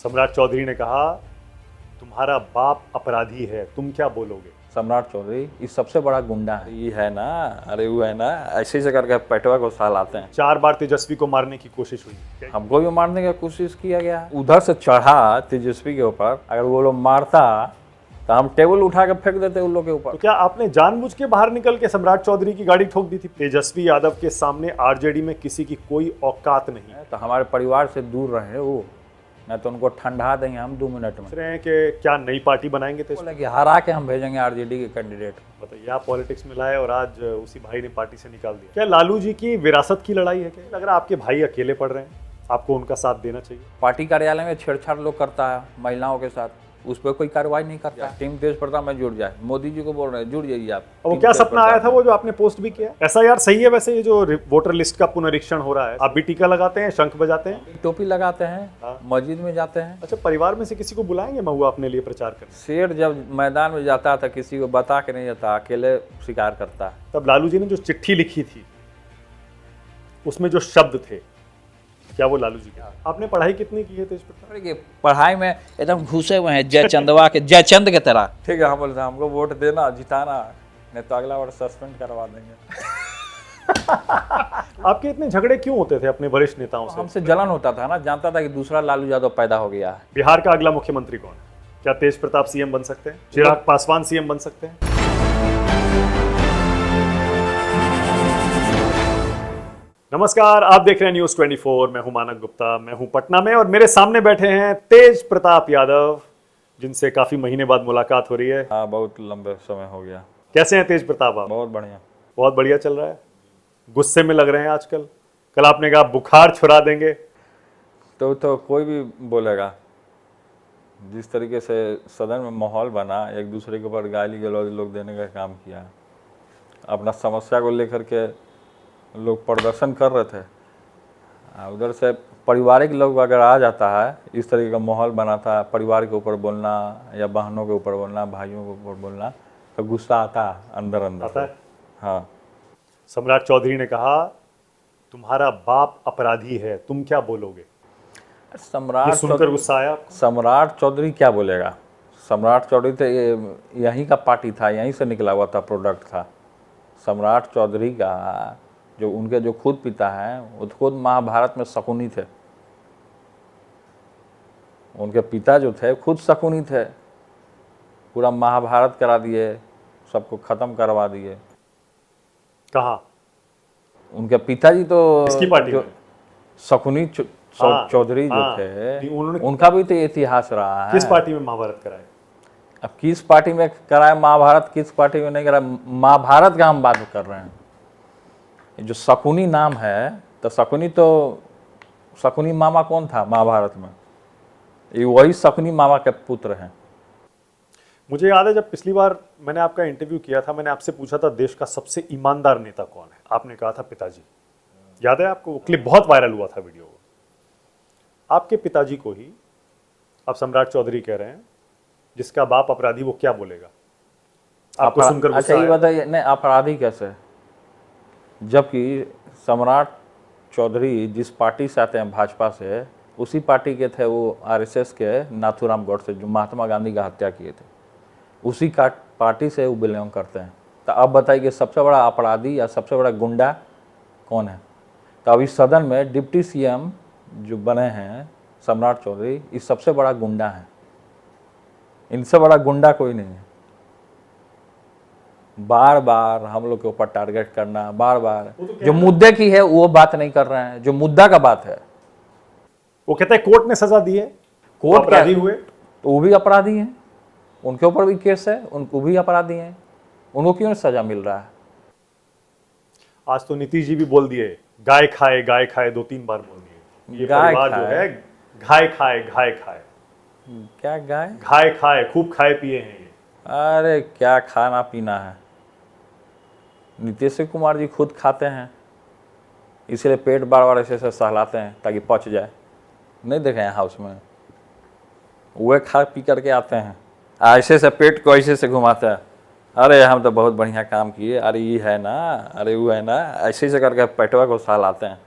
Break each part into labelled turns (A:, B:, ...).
A: सम्राट चौधरी ने कहा, तुम्हारा बाप अपराधी है, तुम क्या बोलोगे?
B: सम्राट चौधरी ये सबसे बड़ा गुंडा है। ये है ना, अरे वो है ना, ऐसे से करके पेटवा को सहलाते हैं।
A: 4 बार तेजस्वी को मारने की कोशिश हुई।
B: हमको भी मारने की कोशिश किया गया, उधर से चढ़ा तेजस्वी के ऊपर। अगर वो लोग मारता तो हम टेबल उठा के फेंक देते उन लोग के ऊपर।
A: तो क्या आपने जानबूझ के बाहर निकल के सम्राट चौधरी की गाड़ी ठोक दी थी? तेजस्वी यादव के सामने आरजेडी में किसी की कोई औकात नहीं है।
B: तो हमारे परिवार से दूर रहे वो, नहीं तो उनको ठंडा देंगे हम 2 मिनट में।
A: सोच रहे हैं कि क्या नई पार्टी बनाएंगे?
B: बोले कि हरा के हम भेजेंगे आरजेडी के कैंडिडेट।
A: बताइए, आप पॉलिटिक्स में लाए और आज उसी भाई ने पार्टी से निकाल दिया। क्या लालू जी की विरासत की लड़ाई है? क्या लग रहा है आपके भाई अकेले पड़ रहे हैं, आपको उनका साथ देना चाहिए?
B: पार्टी कार्यालय में छेड़छाड़ लोग करता है महिलाओं के साथ, उस पर कोई कार्रवाई नहीं करता। टीम तेज प्रताप में जुड़ जाए, मोदी जी को बोल रहे हैं जुड़ जाइए आप।
A: वो क्या सपना आया था वो जो आपने पोस्ट भी किया? ऐसा यार सही है? वैसे ये जो वोटर लिस्ट का पुनरीक्षण हो रहा है, आप भी टीका लगाते हैं, शंख बजाते हैं,
B: टोपी लगाते हैं, मस्जिद में जाते हैं।
A: अच्छा, परिवार में से किसी को बुलाएंगे महुआ अपने लिए प्रचार करने?
B: शेर जब मैदान में जाता था किसी को बता के नहीं जाता, अकेले शिकार करता है।
A: तब लालू जी ने जो चिट्ठी लिखी थी उसमें जो शब्द थे, क्या वो लालू जी के? आपने पढ़ाई कितनी की है तेज प्रताप?
B: पढ़ाई में एकदम घुसे हुए हैं जयचंदवा के, जयचंद के तरह। ठीक है, हम बोलते हैं हमको वोट देना, जिताना, नहीं तो अगला बार सस्पेंड करवा देंगे।
A: आपके इतने झगड़े क्यों होते थे अपने वरिष्ठ नेताओं से?
B: हमसे जलन होता था ना, जानता था कि दूसरा लालू यादव पैदा हो गया है।
A: बिहार का अगला मुख्यमंत्री कौन है? क्या तेज प्रताप सीएम बन सकते हैं? चिराग पासवान सीएम बन सकते हैं? नमस्कार, आप देख रहे हैं न्यूज 24। मैं हूं मानक गुप्ता, मैं हूं पटना में और मेरे सामने बैठे हैं तेज प्रताप यादव, जिनसे काफी महीने बाद मुलाकात हो रही है।
B: हाँ, बहुत लंबे समय हो गया।
A: कैसे हैं तेज प्रताप आप?
B: बहुत बढ़िया।
A: बहुत बढ़िया चल रहा है। गुस्से में लग रहे हैं आजकल। कल आपने कहा बुखार छुड़ा देंगे।
B: तो कोई भी बोलेगा। जिस तरीके से सदन में माहौल बना, एक दूसरे के ऊपर गाली गलौज लोग देने का काम किया, अपना समस्या को लेकर के लोग प्रदर्शन कर रहे थे, उधर से पारिवारिक लोग अगर आ जाता है, इस तरीके का माहौल बना था, परिवार के ऊपर बोलना या बहनों के ऊपर बोलना, भाइयों के ऊपर बोलना, तो गुस्सा आता है अंदर अंदर
A: आता है।
B: हाँ।
A: सम्राट चौधरी ने कहा, तुम्हारा बाप अपराधी है, तुम क्या बोलोगे?
B: सम्राट
A: सुनकर गुस्सा आया?
B: सम्राट चौधरी क्या बोलेगा? सम्राट चौधरी तो यहीं का पार्टी था, यहीं से निकला हुआ था, प्रोडक्ट था। सम्राट चौधरी का जो उनके जो खुद पिता हैं, वो खुद महाभारत में शकुनी थे। उनके पिता जो थे खुद शकुनी थे, पूरा महाभारत करा दिए, सबको खत्म करवा दिए।
A: कहाँ?
B: उनके पिताजी तो
A: किसकी पार्टी में?
B: शकुनी चौधरी जो थे, उनका भी तो इतिहास रहा है।
A: किस पार्टी में महाभारत कराए?
B: अब किस पार्टी में कराए महाभारत, किस पार्टी में नहीं कराए, महाभारत का हम बात कर रहे हैं। जो शकुनी नाम है, तो शकुनी मामा कौन था महाभारत में? ये वही शकुनी मामा के पुत्र हैं।
A: मुझे याद है जब पिछली बार मैंने आपका इंटरव्यू किया था, मैंने आपसे पूछा था देश का सबसे ईमानदार नेता कौन है? आपने कहा था पिताजी। याद है आपको? वो क्लिप बहुत वायरल हुआ था, वीडियो। आपके पिताजी को ही अब सम्राट चौधरी कह रहे हैं जिसका बाप अपराधी, वो क्या बोलेगा? आपको सुनकर
B: अच्छा ये बताइए, नहीं अपराधी कैसे, जबकि सम्राट चौधरी जिस पार्टी से आते हैं, भाजपा से, उसी पार्टी के थे वो आरएसएस के नाथूराम गौडसे, जो महात्मा गांधी का हत्या किए थे, उसी का पार्टी से वो बिलोंग करते हैं। तो अब बताइए कि सबसे बड़ा अपराधी या सबसे बड़ा गुंडा कौन है? तो अभी सदन में डिप्टी सीएम जो बने हैं सम्राट चौधरी, ये सबसे बड़ा गुंडा है। इनसे बड़ा गुंडा कोई नहीं है। बार बार हम लोग के ऊपर टारगेट करना, बार बार जो मुद्दे की है वो बात नहीं कर रहे हैं, जो मुद्दा का बात है।
A: वो कहते हैं कोर्ट ने सजा दी है,
B: कोर्ट
A: अपराधी हुए,
B: तो वो भी अपराधी हैं, उनके ऊपर भी केस है, उनको भी अपराधी हैं, उनको क्यों सजा मिल रहा है?
A: आज तो नीतीश जी भी बोल दिए, गाय खाए 2-3 बार बोल दिए। ये परिवार जो है घाय खाए।
B: क्या गाय?
A: घाय खाए, खूब खाए पिए हैं ये।
B: अरे क्या खाना पीना है, नीतीश कुमार जी खुद खाते हैं, इसलिए पेट बार बार ऐसे सहलाते हैं ताकि पच जाए। नहीं देखे हैं हाउस में, वे खा पी करके आते हैं, ऐसे से पेट को ऐसे से घुमाते हैं, अरे हम तो बहुत बढ़िया काम किए, अरे ये है ना, अरे वो है ना, ऐसे से करके पेटवा को सहलाते हैं।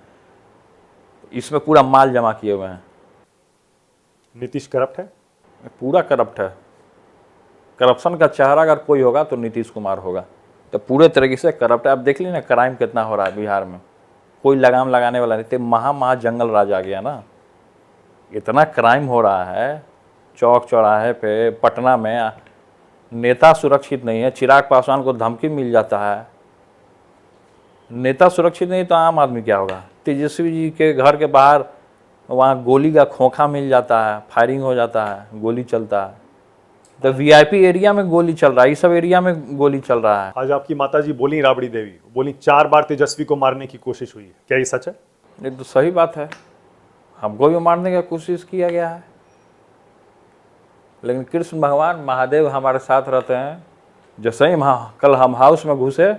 B: इसमें पूरा माल जमा किए हुए हैं।
A: नीतीश करप्ट है?
B: पूरा करप्ट है। करप्शन का चेहरा अगर कोई होगा तो नीतीश कुमार होगा। तो पूरे तरीके से करप्ट है। आप देख लीजिए ना क्राइम कितना हो रहा है बिहार में, कोई लगाम लगाने वाला नहीं। तो महा जंगल राज आ गया ना, इतना क्राइम हो रहा है चौक चौराहे पे। पटना में नेता सुरक्षित नहीं है, चिराग पासवान को धमकी मिल जाता है। नेता सुरक्षित नहीं तो आम आदमी क्या होगा? तेजस्वी जी के घर के बाहर वहाँ गोली का खोखा मिल जाता है, फायरिंग हो जाता है, गोली चलता है। तो वीआईपी एरिया में गोली चल रहा है, ये सब एरिया में गोली चल रहा है।
A: आज आपकी माताजी बोली, राबड़ी देवी बोली 4 बार तेजस्वी को मारने की कोशिश हुई है, क्या ये सच है?
B: ये तो सही बात है, हमको भी मारने की कोशिश किया गया है, लेकिन कृष्ण भगवान महादेव हमारे साथ रहते हैं। जैसे ही कल हम हाउस में घुसे,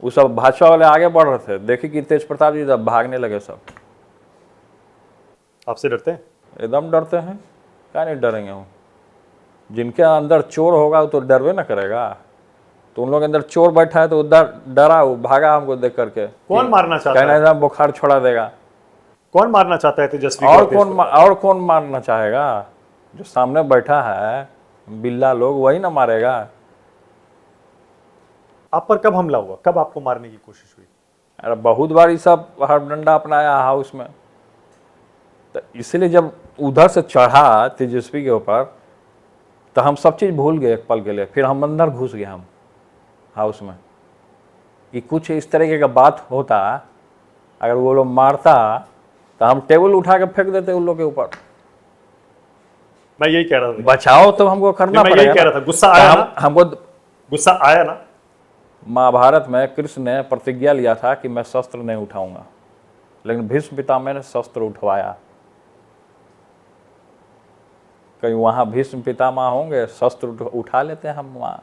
B: वो सब भाजपा वाले आगे बढ़ रहे थे, देखी कि तेज प्रताप जी जब भागने लगे सब।
A: आपसे डरते हैं?
B: एकदम डरते हैं, क्या नहीं डरेंगे हम। जिनके अंदर चोर होगा वो तो डरवे ना करेगा। तो उन लोग के अंदर चोर बैठा है तो वो डरा, वो भागा हमको देख करके।
A: कौन मारना चाहता है?
B: कहना एकदम बुखार छोड़ा देगा।
A: कौन मारना चाहता है तेजस्वी
B: और
A: को?
B: और कौन मारना चाहेगा? जो सामने बैठा है बिल्ला लोग, वही ना मारेगा।
A: आप पर कब हमला हुआ? कब आपको मारने की कोशिश हुई?
B: अरे बहुत बार ये सब हथडंडा अपनाया हाउस में। तो इसलिए जब उधर से चढ़ा तेजस्वी के ऊपर तो हम सब चीज़ भूल गए एक पल के लिए। फिर हम अंदर घुस गए हम हाउस में कि कुछ इस तरीके का बात होता, अगर वो लोग मारता तो हम टेबल उठा के फेंक देते उन लोग के ऊपर।
A: मैं यही कह रहा था।
B: बचाओ तो हमको करना
A: मैं
B: पड़ेगा।
A: यही कह रहा था, गुस्सा आया ना?
B: हमको
A: गुस्सा आया ना?
B: महाभारत में कृष्ण ने प्रतिज्ञा लिया था कि मैं शस्त्र नहीं उठाऊंगा, लेकिन भीष्म पितामह ने शस्त्र उठवाया। कहीं वहां भीष्म पितामह होंगे, शस्त्र उठा लेते हैं हम वहां।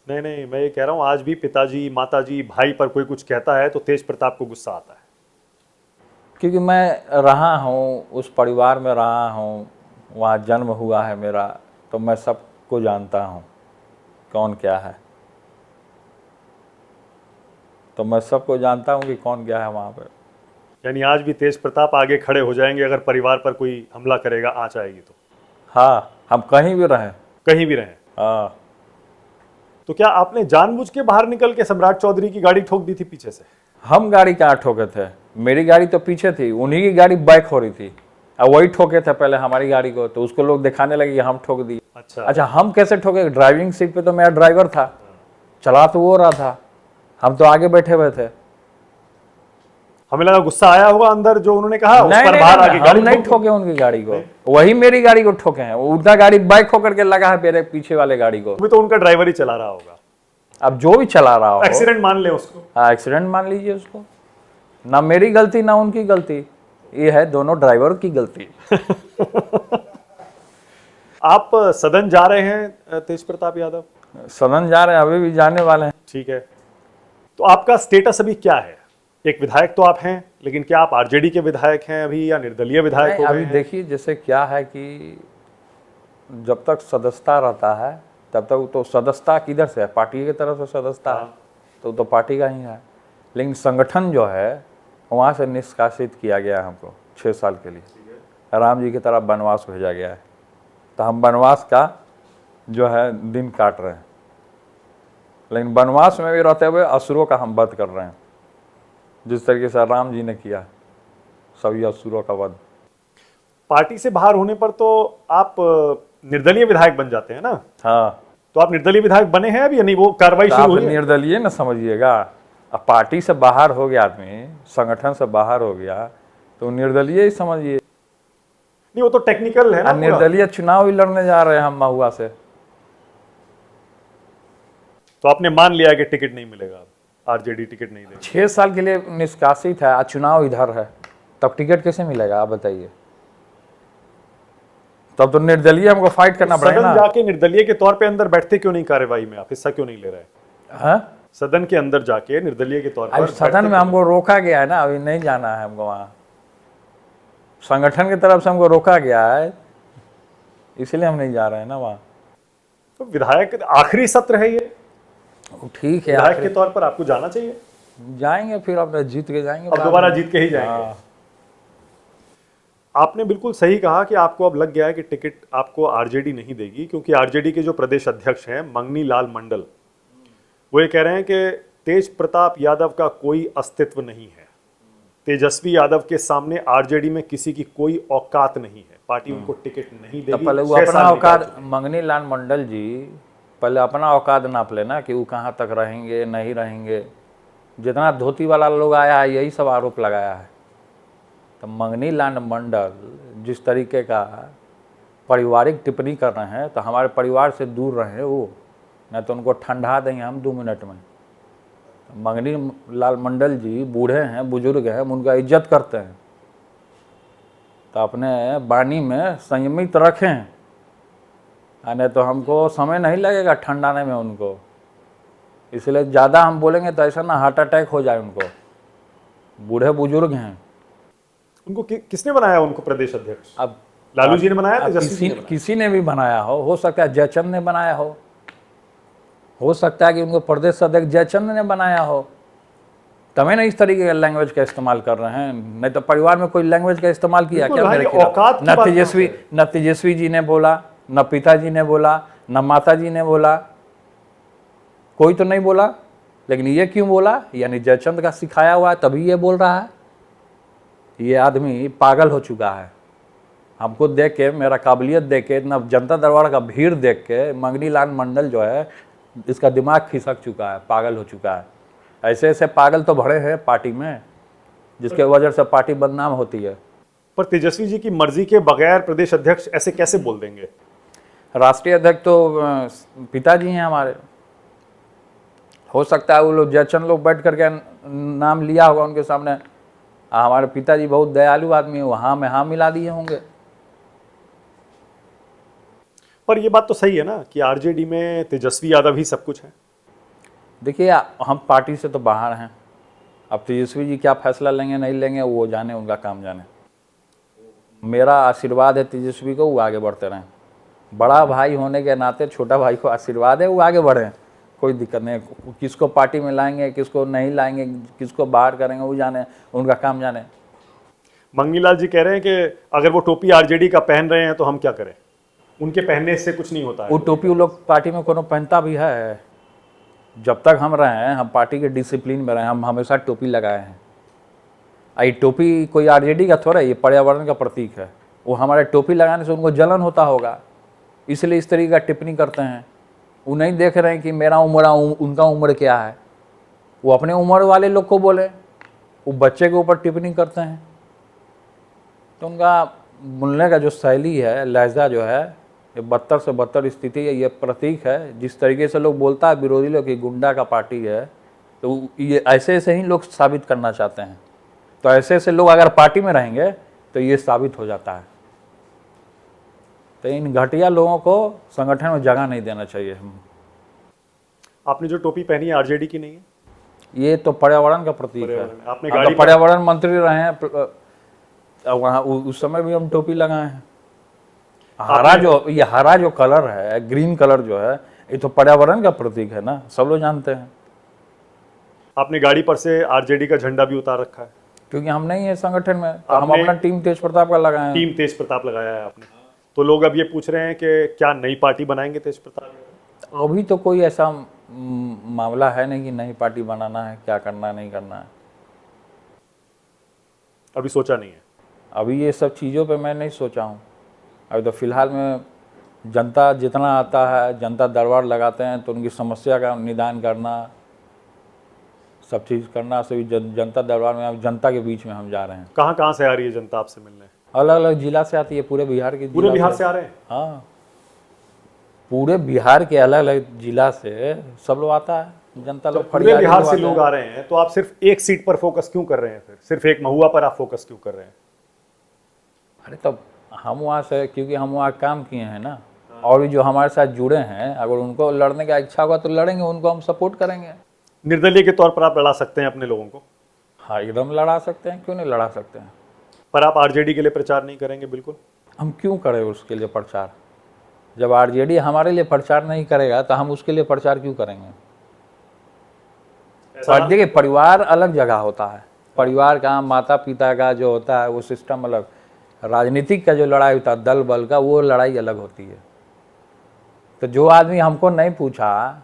A: नहीं नहीं, मैं ये कह रहा हूं, आज भी पिताजी, माताजी, भाई पर कोई कुछ कहता है तो तेज प्रताप को गुस्सा आता है।
B: क्योंकि मैं रहा हूँ उस परिवार में, रहा हूँ वहाँ, जन्म हुआ है मेरा, तो मैं सबको जानता हूँ कौन क्या है। तो मैं सबको जानता हूँ कि कौन क्या है वहाँ पे।
A: यानी आज भी तेज प्रताप आगे खड़े हो जाएंगे अगर परिवार पर कोई हमला करेगा, आँच आएगी तो?
B: हाँ, हम कहीं भी रहें।
A: कहीं भी रहें।
B: हाँ।
A: तो क्या आपने जानबूझ के बाहर निकल के सम्राट चौधरी की गाड़ी ठोक दी थी पीछे से?
B: हम गाड़ी कहाँ ठोके थे? मेरी गाड़ी तो पीछे थी, उन्हीं की गाड़ी बैक हो रही थी और वही ठोके थे पहले हमारी गाड़ी को। तो उसको लोग दिखाने लगे कि हम ठोक दी। अच्छा, हम कैसे ठोके? ड्राइविंग सीट पे तो मेरा ड्राइवर था, चला तो वो रहा था, हम तो आगे बैठे हुए थे।
A: हमें लगा गुस्सा आया होगा अंदर जो उन्होंने कहा, उस
B: नहीं,
A: पर बाहर आके
B: हम
A: गाड़ी
B: नहीं ठोके उनकी गाड़ी को, वही मेरी गाड़ी को ठोके हैं। उनका गाड़ी बैक होकर के लगा है मेरे पीछे वाले गाड़ी को।
A: अभी तो उनका ड्राइवर ही चला रहा होगा।
B: अब जो भी चला रहा हो,
A: एक्सीडेंट मान ले उसको।
B: हाँ, एक्सीडेंट मान लीजिए उसको। ना मेरी गलती ना उनकी गलती, ये है दोनों ड्राइवर की गलती।
A: आप सदन जा रहे हैं तेज प्रताप यादव?
B: सदन जा रहे हैं, अभी भी जाने वाले हैं।
A: ठीक है, तो आपका स्टेटस अभी क्या है? एक विधायक तो आप हैं, लेकिन क्या आप आरजेडी के विधायक हैं अभी या निर्दलीय विधायक हो गए
B: अभी
A: हैं?
B: देखिए, जैसे क्या है कि जब तक सदस्यता रहता है तब तक तो सदस्यता किधर से है? पार्टी की तरफ से सदस्यता है, तो पार्टी का ही है। लेकिन संगठन जो है वहाँ से निष्कासित किया गया है हमको 6 साल के लिए। राम जी की तरफ वनवास भेजा गया है, तो हम वनवास का जो है दिन काट रहे हैं। लेकिन वनवास में भी रहते हुए असुरों का हम वध कर रहे हैं, जिस तरीके से राम जी ने किया सभी असुरों का वध।
A: पार्टी से बाहर होने पर तो आप निर्दलीय विधायक बन जाते हैं ना?
B: हाँ,
A: तो आप निर्दलीय विधायक बने हैं अभी या नहीं? वो कार्रवाई
B: तो
A: शुरू
B: आप
A: हुई है?
B: निर्दलीय न समझिएगा। अब पार्टी से बाहर हो गया आदमी, संगठन से बाहर हो गया तो निर्दलीय ही समझिए।
A: नहीं, वो तो टेक्निकल है ना।
B: निर्दलीय चुनाव ही लड़ने जा रहे हैं हम महुआ से।
A: तो आपने मान लिया कि टिकट नहीं मिलेगा, आरजेडी टिकट नहीं देगी?
B: 6 साल के लिए निष्कासित है, आज चुनाव इधर है, तब टिकट कैसे मिलेगा आप बताइए? तब तो निर्दलीय हमको फाइट करना पड़ेगा
A: सदन
B: ना।
A: जाके निर्दलीय के तौर पे अंदर बैठते क्यों नहीं? कार्यवाही में आप हिस्सा क्यों नहीं ले रहे?
B: हाँ?
A: सदन के अंदर जाके निर्दलीय के तौर पर
B: अब सदन में हमको रोका गया है ना, अभी नहीं जाना है हमको वहाँ। संगठन की तरफ से हमको रोका गया है, इसलिए हम नहीं जा रहे हैं ना वहाँ।
A: तो विधायक आखिरी सत्र है ये,
B: ठीक है,
A: विधायक के तौर पर आपको जाना चाहिए।
B: जाएंगे, फिर अब जीत के जाएंगे।
A: अब दोबारा जीत के ही जाएंगे। आपने बिल्कुल सही कहा कि आपको अब लग गया है कि टिकट आपको आरजेडी नहीं देगी, क्योंकि आरजेडी के जो प्रदेश अध्यक्ष हैं मंगनी लाल मंडल, वो ये कह रहे हैं कि तेज प्रताप यादव का कोई अस्तित्व नहीं है, तेजस्वी यादव के सामने आरजेडी में किसी की कोई औकात नहीं है, पार्टी उनको टिकट नहीं
B: तो
A: देगी।
B: पहले वो
A: 6
B: अपना
A: साल निकाल
B: औकात, मंगनी लाल मंडल जी पहले अपना औकात नाप लेना कि वो कहाँ तक रहेंगे नहीं रहेंगे। जितना धोती वाला लोग आया है यही सब आरोप लगाया है। तो मंगनी लाल मंडल जिस तरीके का पारिवारिक टिप्पणी कर रहे हैं, तो हमारे परिवार से दूर रहें वो, नहीं तो उनको ठंडा देंगे हम 2 मिनट में। मंगनी लाल मंडल जी बूढ़े हैं, बुजुर्ग हैं, हम उनका इज्जत करते हैं, तो अपने वाणी में संयमित रखें, नहीं तो हमको समय नहीं लगेगा ठंडाने में उनको। इसलिए ज़्यादा हम बोलेंगे तो ऐसा ना हार्ट अटैक हो जाए उनको, बूढ़े बुजुर्ग हैं।
A: उनको किसने बनाया उनको प्रदेश अध्यक्ष?
B: अब
A: लालू जी ने बनाया,
B: अब
A: तेजस्वी जी ने बनाया?
B: किसी ने भी बनाया हो सकता है जयचंद ने बनाया हो सकता है कि उनको प्रदेश अध्यक्ष जयचंद ने बनाया हो, तभी ना इस तरीके का लैंग्वेज का इस्तेमाल कर रहे हैं। नहीं तो परिवार में कोई लैंग्वेज का इस्तेमाल किया
A: बिल्कुल
B: क्या
A: भाई,
B: मेरे खिलाफ?
A: औकात की बात
B: न तेजस्वी जी ने बोला, न पिताजी ने बोला, न माता जी ने बोला, कोई तो नहीं बोला। लेकिन ये क्यों बोला? यानी जयचंद का सिखाया हुआ है तभी ये बोल रहा है। ये आदमी पागल हो चुका है। हमको देख के, मेरा काबिलियत देख के, न जनता दरबार का भीड़ देख के मंगनी लाल मंडल जो है इसका दिमाग खिसक चुका है, पागल हो चुका है। ऐसे ऐसे पागल तो भरे हैं पार्टी में जिसके वजह से पार्टी बदनाम होती है।
A: पर तेजस्वी जी की मर्जी के बगैर प्रदेश अध्यक्ष ऐसे कैसे बोल देंगे?
B: राष्ट्रीय अध्यक्ष तो पिताजी हैं हमारे। हो सकता है वो लोग जयचंद लोग बैठ करके नाम लिया होगा उनके सामने, हमारे पिताजी बहुत दयालु आदमी है, वहाँ में हाँ मिला दिए होंगे।
A: पर ये बात तो सही है ना कि आरजेडी में तेजस्वी यादव ही सब कुछ है।
B: देखिए हम पार्टी से तो बाहर हैं। अब तेजस्वी जी क्या फैसला लेंगे नहीं लेंगे वो जाने, उनका काम जाने। मेरा आशीर्वाद है तेजस्वी को, वो आगे बढ़ते रहें। बड़ा भाई होने के नाते छोटा भाई को आशीर्वाद है वो आगे बढ़ें, कोई दिक्कत नहीं। किसको पार्टी में लाएंगे, किसको नहीं लाएंगे, किसको बाहर करेंगे वो जाने, उनका काम जाने।
A: मंगनी लाल जी कह रहे हैं कि अगर वो टोपी आरजेडी का पहन रहे हैं तो हम क्या करें, उनके पहनने से कुछ नहीं होता है।
B: वो टोपी वो लोग पार्टी में कोनो पहनता भी है। जब तक हम रहे हैं, हम पार्टी के डिसिप्लिन में रहे, हम हमेशा टोपी लगाए हैं। ये टोपी कोई आरजेडी का थोड़ा, ये पर्यावरण का प्रतीक है। वो हमारे टोपी लगाने से उनको जलन होता होगा, इसलिए इस तरीके का टिप्पणी करते हैं। वो नहीं देख रहे हैं कि मेरा उम्र उनका उम्र क्या है। वो अपने उम्र वाले लोग को बोले, वो बच्चे के ऊपर टिप्पणी करते हैं। तो उनका बोलने का जो शैली है, लहजा जो है, ये बदतर से बदतर स्थिति है। ये प्रतीक है जिस तरीके से लोग बोलता है विरोधी लोग की गुंडा का पार्टी है, तो ये ऐसे ऐसे ही लोग साबित करना चाहते हैं। तो ऐसे ऐसे लोग अगर पार्टी में रहेंगे तो ये साबित हो जाता है। तो इन घटिया लोगों को संगठन में जगह नहीं देना चाहिए।
A: आपने जो टोपी पहनी है आरजेडी की नहीं है,
B: ये तो पर्यावरण का प्रतीक है।
A: आपने
B: हम
A: गाड़ी
B: तो पर्यावरण मंत्री रहे हैं, वहाँ उस समय भी हम टोपी लगाए हैं। हरा जो कलर है, ग्रीन कलर जो है, ये तो पर्यावरण का प्रतीक है ना, सब लोग जानते हैं।
A: आपने गाड़ी पर से आरजेडी का झंडा भी उतार रखा है,
B: क्योंकि हम नहीं है संगठन में, तो हम अपना टीम तेज प्रताप का लगाए हैं।
A: टीम तेज प्रताप लगाया है आपने। तो लोग अब ये पूछ रहे हैं कि क्या नई पार्टी बनाएंगे तेज प्रताप?
B: अभी तो कोई ऐसा मामला है नहीं कि नई पार्टी बनाना है, क्या करना है नहीं करना है,
A: अभी सोचा नहीं है।
B: अभी ये सब चीज़ों पे मैं नहीं सोचा हूँ। अभी तो फिलहाल में जनता जितना आता है, जनता दरबार लगाते हैं तो उनकी समस्या का निदान करना, सब चीज़ करना, सभी जनता दरबार में, जनता के बीच में हम जा रहे हैं।
A: कहाँ कहाँ से आ रही है जनता आपसे मिलने?
B: अलग अलग जिला से आती है, पूरे बिहार के
A: पूरे बिहार से आ रहे हैं?
B: हाँ, पूरे बिहार के अलग अलग जिला से सब लोग आता है, जनता लोग।
A: पूरे बिहार से लोग आ रहे हैं, तो आप सिर्फ एक सीट पर फोकस क्यों कर रहे हैं? फिर सिर्फ एक महुआ पर आप फोकस क्यों कर रहे हैं?
B: अरे तब हम वहाँ से, क्योंकि हम वहाँ काम किए हैं ना, और भी जो हमारे साथ जुड़े हैं, अगर उनको लड़ने का इच्छा होगा तो लड़ेंगे, उनको हम सपोर्ट करेंगे।
A: निर्दलीय के तौर पर आप लड़ा सकते हैं अपने लोगों को?
B: हाँ, एकदम लड़ा सकते हैं, क्यों नहीं लड़ा सकते हैं।
A: पर आप आरजेडी के लिए प्रचार नहीं करेंगे? बिल्कुल।
B: हम क्यों करें उसके लिए प्रचार? जब आरजेडी हमारे लिए प्रचार नहीं करेगा तो हम उसके लिए प्रचार क्यों करेंगे? पर देखिए, परिवार अलग जगह होता है। परिवार का, माता पिता का जो होता है वो सिस्टम अलग। राजनीतिक का जो लड़ाई होता है दल बल का, वो लड़ाई अलग होती है। तो जो आदमी हमको नहीं पूछा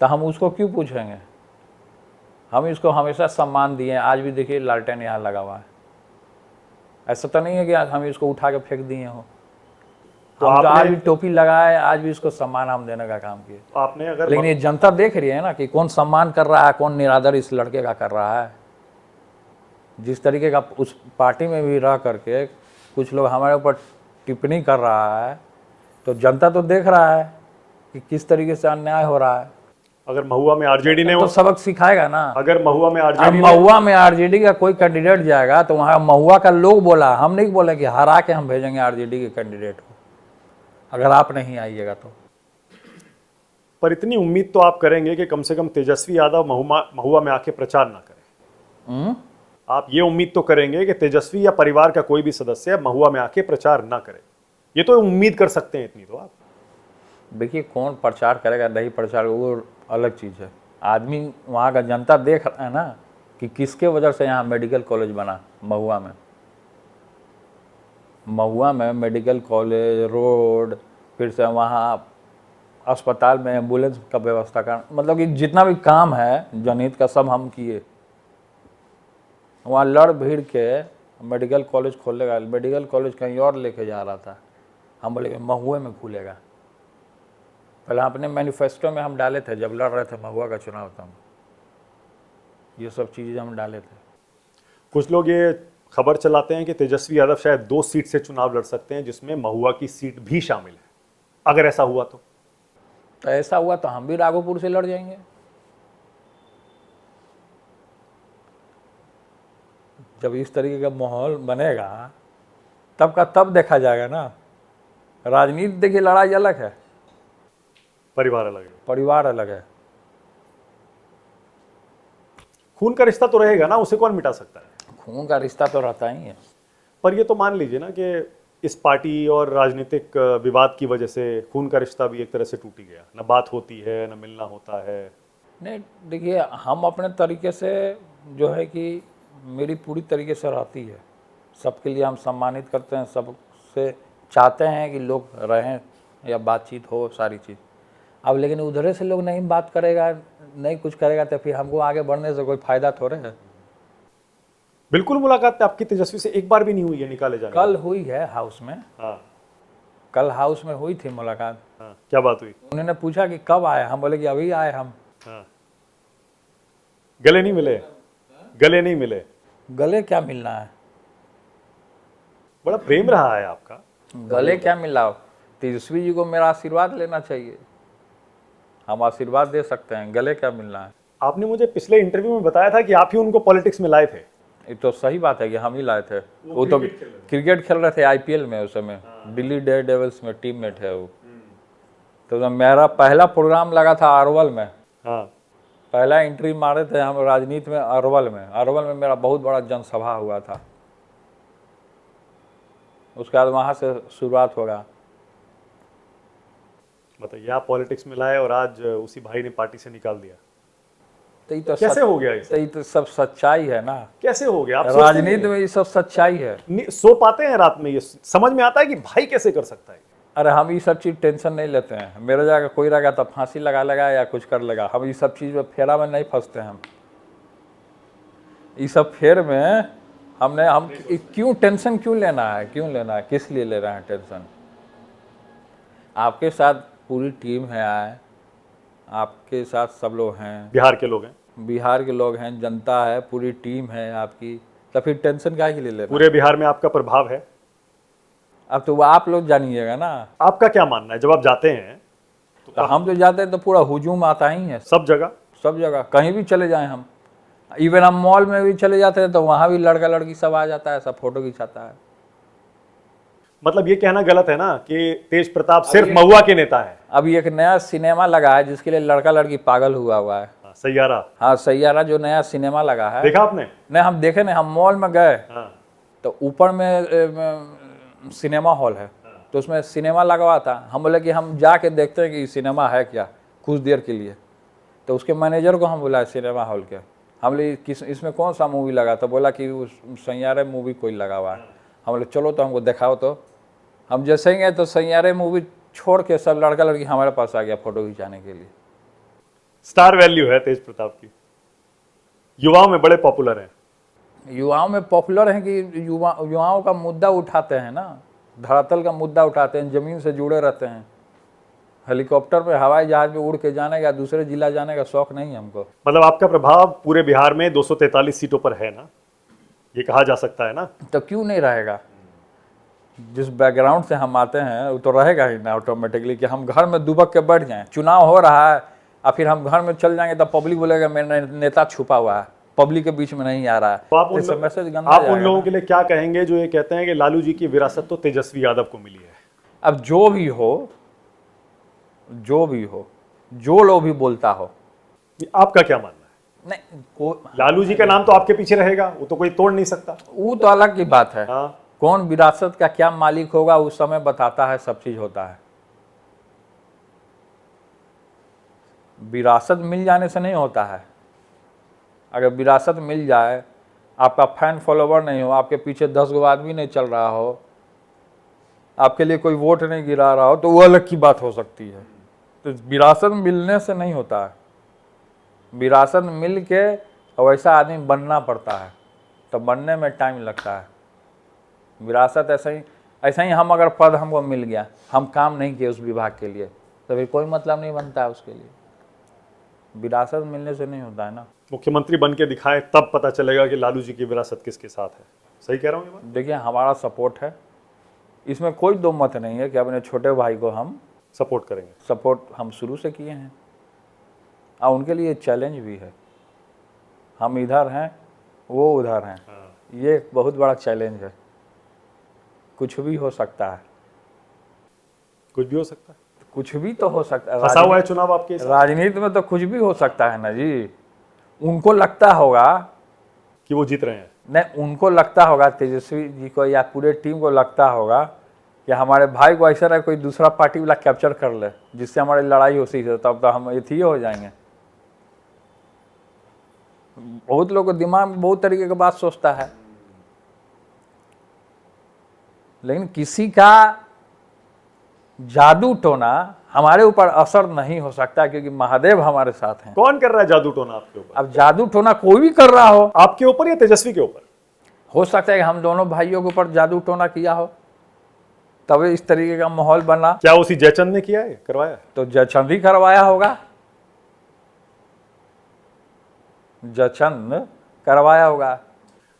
B: तो हम उसको क्यों पूछेंगे? हम इसको हमेशा सम्मान दिए, आज भी देखिए लालटेन यहाँ लगा हुआ है। ऐसा तो नहीं है कि हम इसको उठा के फेंक दिए हो।
A: तो
B: हम तो आज
A: आपने
B: भी टोपी लगाए, आज भी इसको सम्मान हम देने का काम किए।
A: आपने अगर
B: लेकिन ये जनता देख रही है ना कि कौन सम्मान कर रहा है, कौन निरादर इस लड़के का कर रहा है। जिस तरीके का उस पार्टी में भी रह करके कुछ लोग हमारे ऊपर टिप्पणी कर रहा है, तो जनता तो देख रहा है कि किस तरीके से अन्याय हो रहा है।
A: अगर महुआ में आरजेडी ने
B: तो सबक सिखाएगा ना।
A: अगर महुआ में
B: अब
A: आरजेडी
B: महुआ में आरजेडी का कोई कैंडिडेट जाएगा तो वहाँ महुआ का लोग बोला, हम नहीं बोले कि हरा के हम भेजेंगे आरजेडी के कैंडिडेट को, अगर आप नहीं आइएगा तो।
A: पर इतनी उम्मीद तो आप करेंगे कि कम से कम तेजस्वी यादव महुआ में आके प्रचार ना करें। आप ये उम्मीद तो करेंगे कि तेजस्वी या परिवार का कोई भी सदस्य महुआ में आके प्रचार ना करे, ये तो उम्मीद कर सकते हैं इतनी तो आप।
B: देखिए कौन प्रचार करेगा नहीं प्रचार, वो अलग चीज़ है। आदमी वहाँ का जनता देख रहा है ना कि किसके वजह से यहाँ मेडिकल कॉलेज बना। महुआ में मेडिकल कॉलेज, रोड, फिर से वहाँ अस्पताल में एम्बुलेंस का व्यवस्था का, मतलब कि जितना भी काम है जनहित का सब हम किए। वहाँ लड़ भीड़ के मेडिकल कॉलेज खोलेगा, मेडिकल कॉलेज कहीं और लेके जा रहा था, हम बोले महुए में खुलेगा। पहले अपने मैनिफेस्टो में हम डाले थे जब लड़ रहे थे महुआ का चुनाव, तो ये सब चीज़ें हम डाले थे।
A: कुछ लोग ये खबर चलाते हैं कि तेजस्वी यादव शायद 2 सीट से चुनाव लड़ सकते हैं, जिसमें महुआ की सीट भी शामिल है। अगर ऐसा हुआ तो
B: ऐसा हुआ तो हम भी राघोपुर से लड़ जाएंगे। जब इस तरीके का माहौल बनेगा तब का तब देखा जाएगा ना। राजनीति देखिए लड़ाई अलग है,
A: परिवार अलग है,
B: परिवार अलग है।
A: खून का रिश्ता तो रहेगा ना, उसे कौन मिटा सकता है?
B: खून का रिश्ता तो रहता ही है।
A: पर ये तो मान लीजिए ना कि इस पार्टी और राजनीतिक विवाद की वजह से खून का रिश्ता भी एक तरह से टूट ही गया, ना बात होती है ना मिलना होता है।
B: नहीं देखिए, हम अपने तरीके से जो है कि मेरी पूरी तरीके से रहती है, सबके लिए हम सम्मानित करते हैं, सबसे चाहते हैं कि लोग रहें या बातचीत हो सारी चीज़। अब लेकिन उधर से लोग नहीं बात करेगा, नहीं कुछ करेगा, तो फिर हमको आगे बढ़ने से कोई फायदा थोड़े है।
A: बिल्कुल मुलाकात आपकी तेजस्वी से एक बार भी नहीं हुई है निकाले जाने?
B: कल हुई है हाउस में।
A: हाँ,
B: कल हाउस में हुई थी मुलाकात।
A: हाँ, क्या बात हुई?
B: उन्होंने पूछा कि कब आए, हम बोले कि अभी आए हम।
A: हाँ। गले नहीं मिले? गले नहीं मिले?
B: गले क्या मिलना है,
A: बड़ा प्रेम रहा है आपका।
B: गले क्या मिला हो? तेजस्वी जी को मेरा आशीर्वाद लेना चाहिए, हम आशीर्वाद दे सकते हैं, गले क्या मिलना है।
A: आपने मुझे पिछले इंटरव्यू में बताया था कि आप ही उनको पॉलिटिक्स में लाए थे।
B: ये तो सही बात है कि हम ही लाए थे। वो तो क्रिकेट खेल रहे थे आईपीएल में, उस समय दिल्ली डेयर डेविल्स में टीममेट है वो। तो मेरा पहला प्रोग्राम लगा था अरवल में।
A: हाँ,
B: पहला एंट्री मारे थे हम राजनीति में अरवल में। अरवल में मेरा बहुत बड़ा जनसभा हुआ था, उसके बाद वहाँ से शुरुआत होगा।
A: बताइए, आप पॉलिटिक्स में लाए और आज उसी भाई ने पार्टी से निकाल दिया।
B: तो ये तो
A: कैसे हो गया ये सब?
B: ये तो सब सच्चाई है ना,
A: कैसे हो गया? आप सोचते
B: राजनीति में ये सब सच्चाई है।
A: सो पाते हैं रात में? ये समझ में आता है कि भाई कैसे कर सकता है?
B: अरे हम ये सब चीज़ टेंशन नहीं लेते हैं। मेरे जगह कोई रहेगा तो फांसी लगा लेगा या कुछ कर लेगा, हम ये सब चीज़ में फेरा में नहीं फंसते हैं। हम ये सब फेर में हम क्यों टेंशन क्यों लेना है, क्यों लेना है, किस लिए ले रहे हैं टेंशन? आपके साथ पूरी टीम है, आए आपके साथ सब लोग हैं,
A: बिहार के लोग हैं,
B: बिहार के लोग हैं, जनता है, पूरी टीम है आपकी, तो फिर टेंशन काहे के लिए लेना?
A: पूरे बिहार में आपका प्रभाव है।
B: अब तो वो आप लोग जानिएगा ना।
A: आपका क्या मानना है जब आप जाते हैं?
B: तो हम जो जाते हैं तो पूरा हुजूम आता ही है,
A: सब जगह,
B: सब जगह, कहीं भी चले जाएं हम। इवन हम मॉल में भी चले जाते हैं तो वहाँ भी लड़का लड़की सब आ जाता है, सब फोटो खिंचाता है।
A: मतलब ये कहना गलत है ना कि तेज प्रताप सिर्फ महुआ के नेता है।
B: अभी एक नया सिनेमा लगा है जिसके लिए लड़का लड़की पागल हुआ है।
A: सैयारा।
B: हाँ, सैयारा जो नया सिनेमा लगा है,
A: देखा आपने?
B: नहीं, हम देखे नहीं, हम मॉल में गए।
A: हाँ।
B: तो ऊपर में सिनेमा हॉल है, तो उसमें सिनेमा लगा हुआ था। हम बोले कि हम जाके देखते हैं कि सिनेमा है क्या, कुछ देर के लिए। तो उसके मैनेजर को हम बुलाए सिनेमा हॉल के, हम बोले किस इसमें कौन सा मूवी लगा? तो बोला कि उस सैयारा मूवी कोई लगा हुआ है। हम बोले चलो तो हमको दिखाओ, तो हम जैसे ही गए तो सैयारे मूवी छोड़ के सब लड़का लड़की हमारे पास आ गया फोटो खिंचाने के लिए।
A: स्टार वैल्यू है तेज प्रताप की, युवाओं में बड़े पॉपुलर हैं।
B: युवाओं में पॉपुलर हैं कि युवाओं का मुद्दा उठाते हैं ना, धरातल का मुद्दा उठाते हैं, ज़मीन से जुड़े रहते हैं। हेलीकॉप्टर पे, हवाई जहाज पे उड़ के जाने का, दूसरे जिला जाने का शौक नहीं है हमको।
A: मतलब आपका प्रभाव पूरे बिहार में 243 सीटों पर है ना, ये कहा जा सकता है ना।
B: तो क्यों नहीं रहेगा? जिस बैकग्राउंड से हम आते हैं वो तो रहेगा ही ना ऑटोमेटिकली, कि हम घर में दुबक के बैठ जाएं, चुनाव हो रहा है और फिर हम घर में चल जाएंगे तो पब्लिक बोलेगा मेरा नेता छुपा हुआ है, पब्लिक के बीच में नहीं आ रहा है।
A: तो आप
B: मैसेज गंदा
A: आप उन
B: जाएगा
A: लोगों
B: ना।
A: के लिए क्या कहेंगे जो ये कहते हैं कि लालू जी की विरासत तो तेजस्वी यादव को मिली है?
B: अब जो भी हो, जो लोग भी बोलता हो,
A: आपका क्या मानना है?
B: नहीं
A: लालू जी का नाम तो आपके पीछे रहेगा, वो तो कोई तोड़ नहीं सकता।
B: वो तो अलग की बात है।
A: हाँ,
B: कौन विरासत का क्या मालिक होगा उस समय बताता है, सब चीज होता है। विरासत मिल जाने से नहीं होता है। अगर विरासत मिल जाए, आपका फैन फॉलोवर नहीं हो, आपके पीछे 10 गो आदमी नहीं चल रहा हो, आपके लिए कोई वोट नहीं गिरा रहा हो, तो वो अलग की बात हो सकती है। तो विरासत मिलने से नहीं होता है। विरासत मिल के वैसा आदमी बनना पड़ता है, तो बनने में टाइम लगता है। विरासत ऐसा ही हम अगर पद हमको मिल गया, हम काम नहीं किए उस विभाग के लिए, तो फिर कोई मतलब नहीं बनता है उसके लिए। विरासत मिलने से नहीं होता है ना।
A: मुख्यमंत्री बन के दिखाएं, तब पता चलेगा कि लालू जी की विरासत किसके साथ है। सही कह रहा हूँ ये बात?
B: देखिए, हमारा सपोर्ट है, इसमें कोई दो मत नहीं है कि अपने छोटे भाई को हम
A: सपोर्ट करेंगे।
B: सपोर्ट हम शुरू से किए हैं, और उनके लिए चैलेंज भी है। हम इधर हैं, वो उधर हैं, ये एक बहुत बड़ा चैलेंज है। कुछ भी हो सकता है,
A: कुछ भी हो सकता है,
B: कुछ भी तो हो सकता है।
A: फंसा हुआ है चुनाव आपके हिसाब
B: राजनीति में तो कुछ भी हो सकता है ना जी। उनको लगता होगा
A: कि वो जीत रहे हैं।
B: नहीं, उनको लगता होगा, तेजस्वी जी को या पूरे टीम को लगता होगा कि हमारे भाई को ऐसा कोई दूसरा पार्टी वाला कैप्चर कर ले जिससे हमारी लड़ाई हो सही है, तब तो हम ये हो जाएंगे। बहुत लोग को दिमाग में बहुत तरीके की बात सोचता है, लेकिन किसी का जादू टोना हमारे ऊपर असर नहीं हो सकता, क्योंकि महादेव हमारे साथ हैं।
A: कौन कर रहा है जादू टोना आपके ऊपर?
B: अब जादू टोना कोई भी कर रहा हो,
A: आपके ऊपर या तेजस्वी के ऊपर?
B: हो सकता है कि हम दोनों भाइयों के ऊपर जादू टोना किया हो, तब इस तरीके का माहौल बना।
A: क्या उसी जयचंद ने किया है, करवाया है?
B: तो जयचंद ही करवाया होगा, जयचंद करवाया होगा।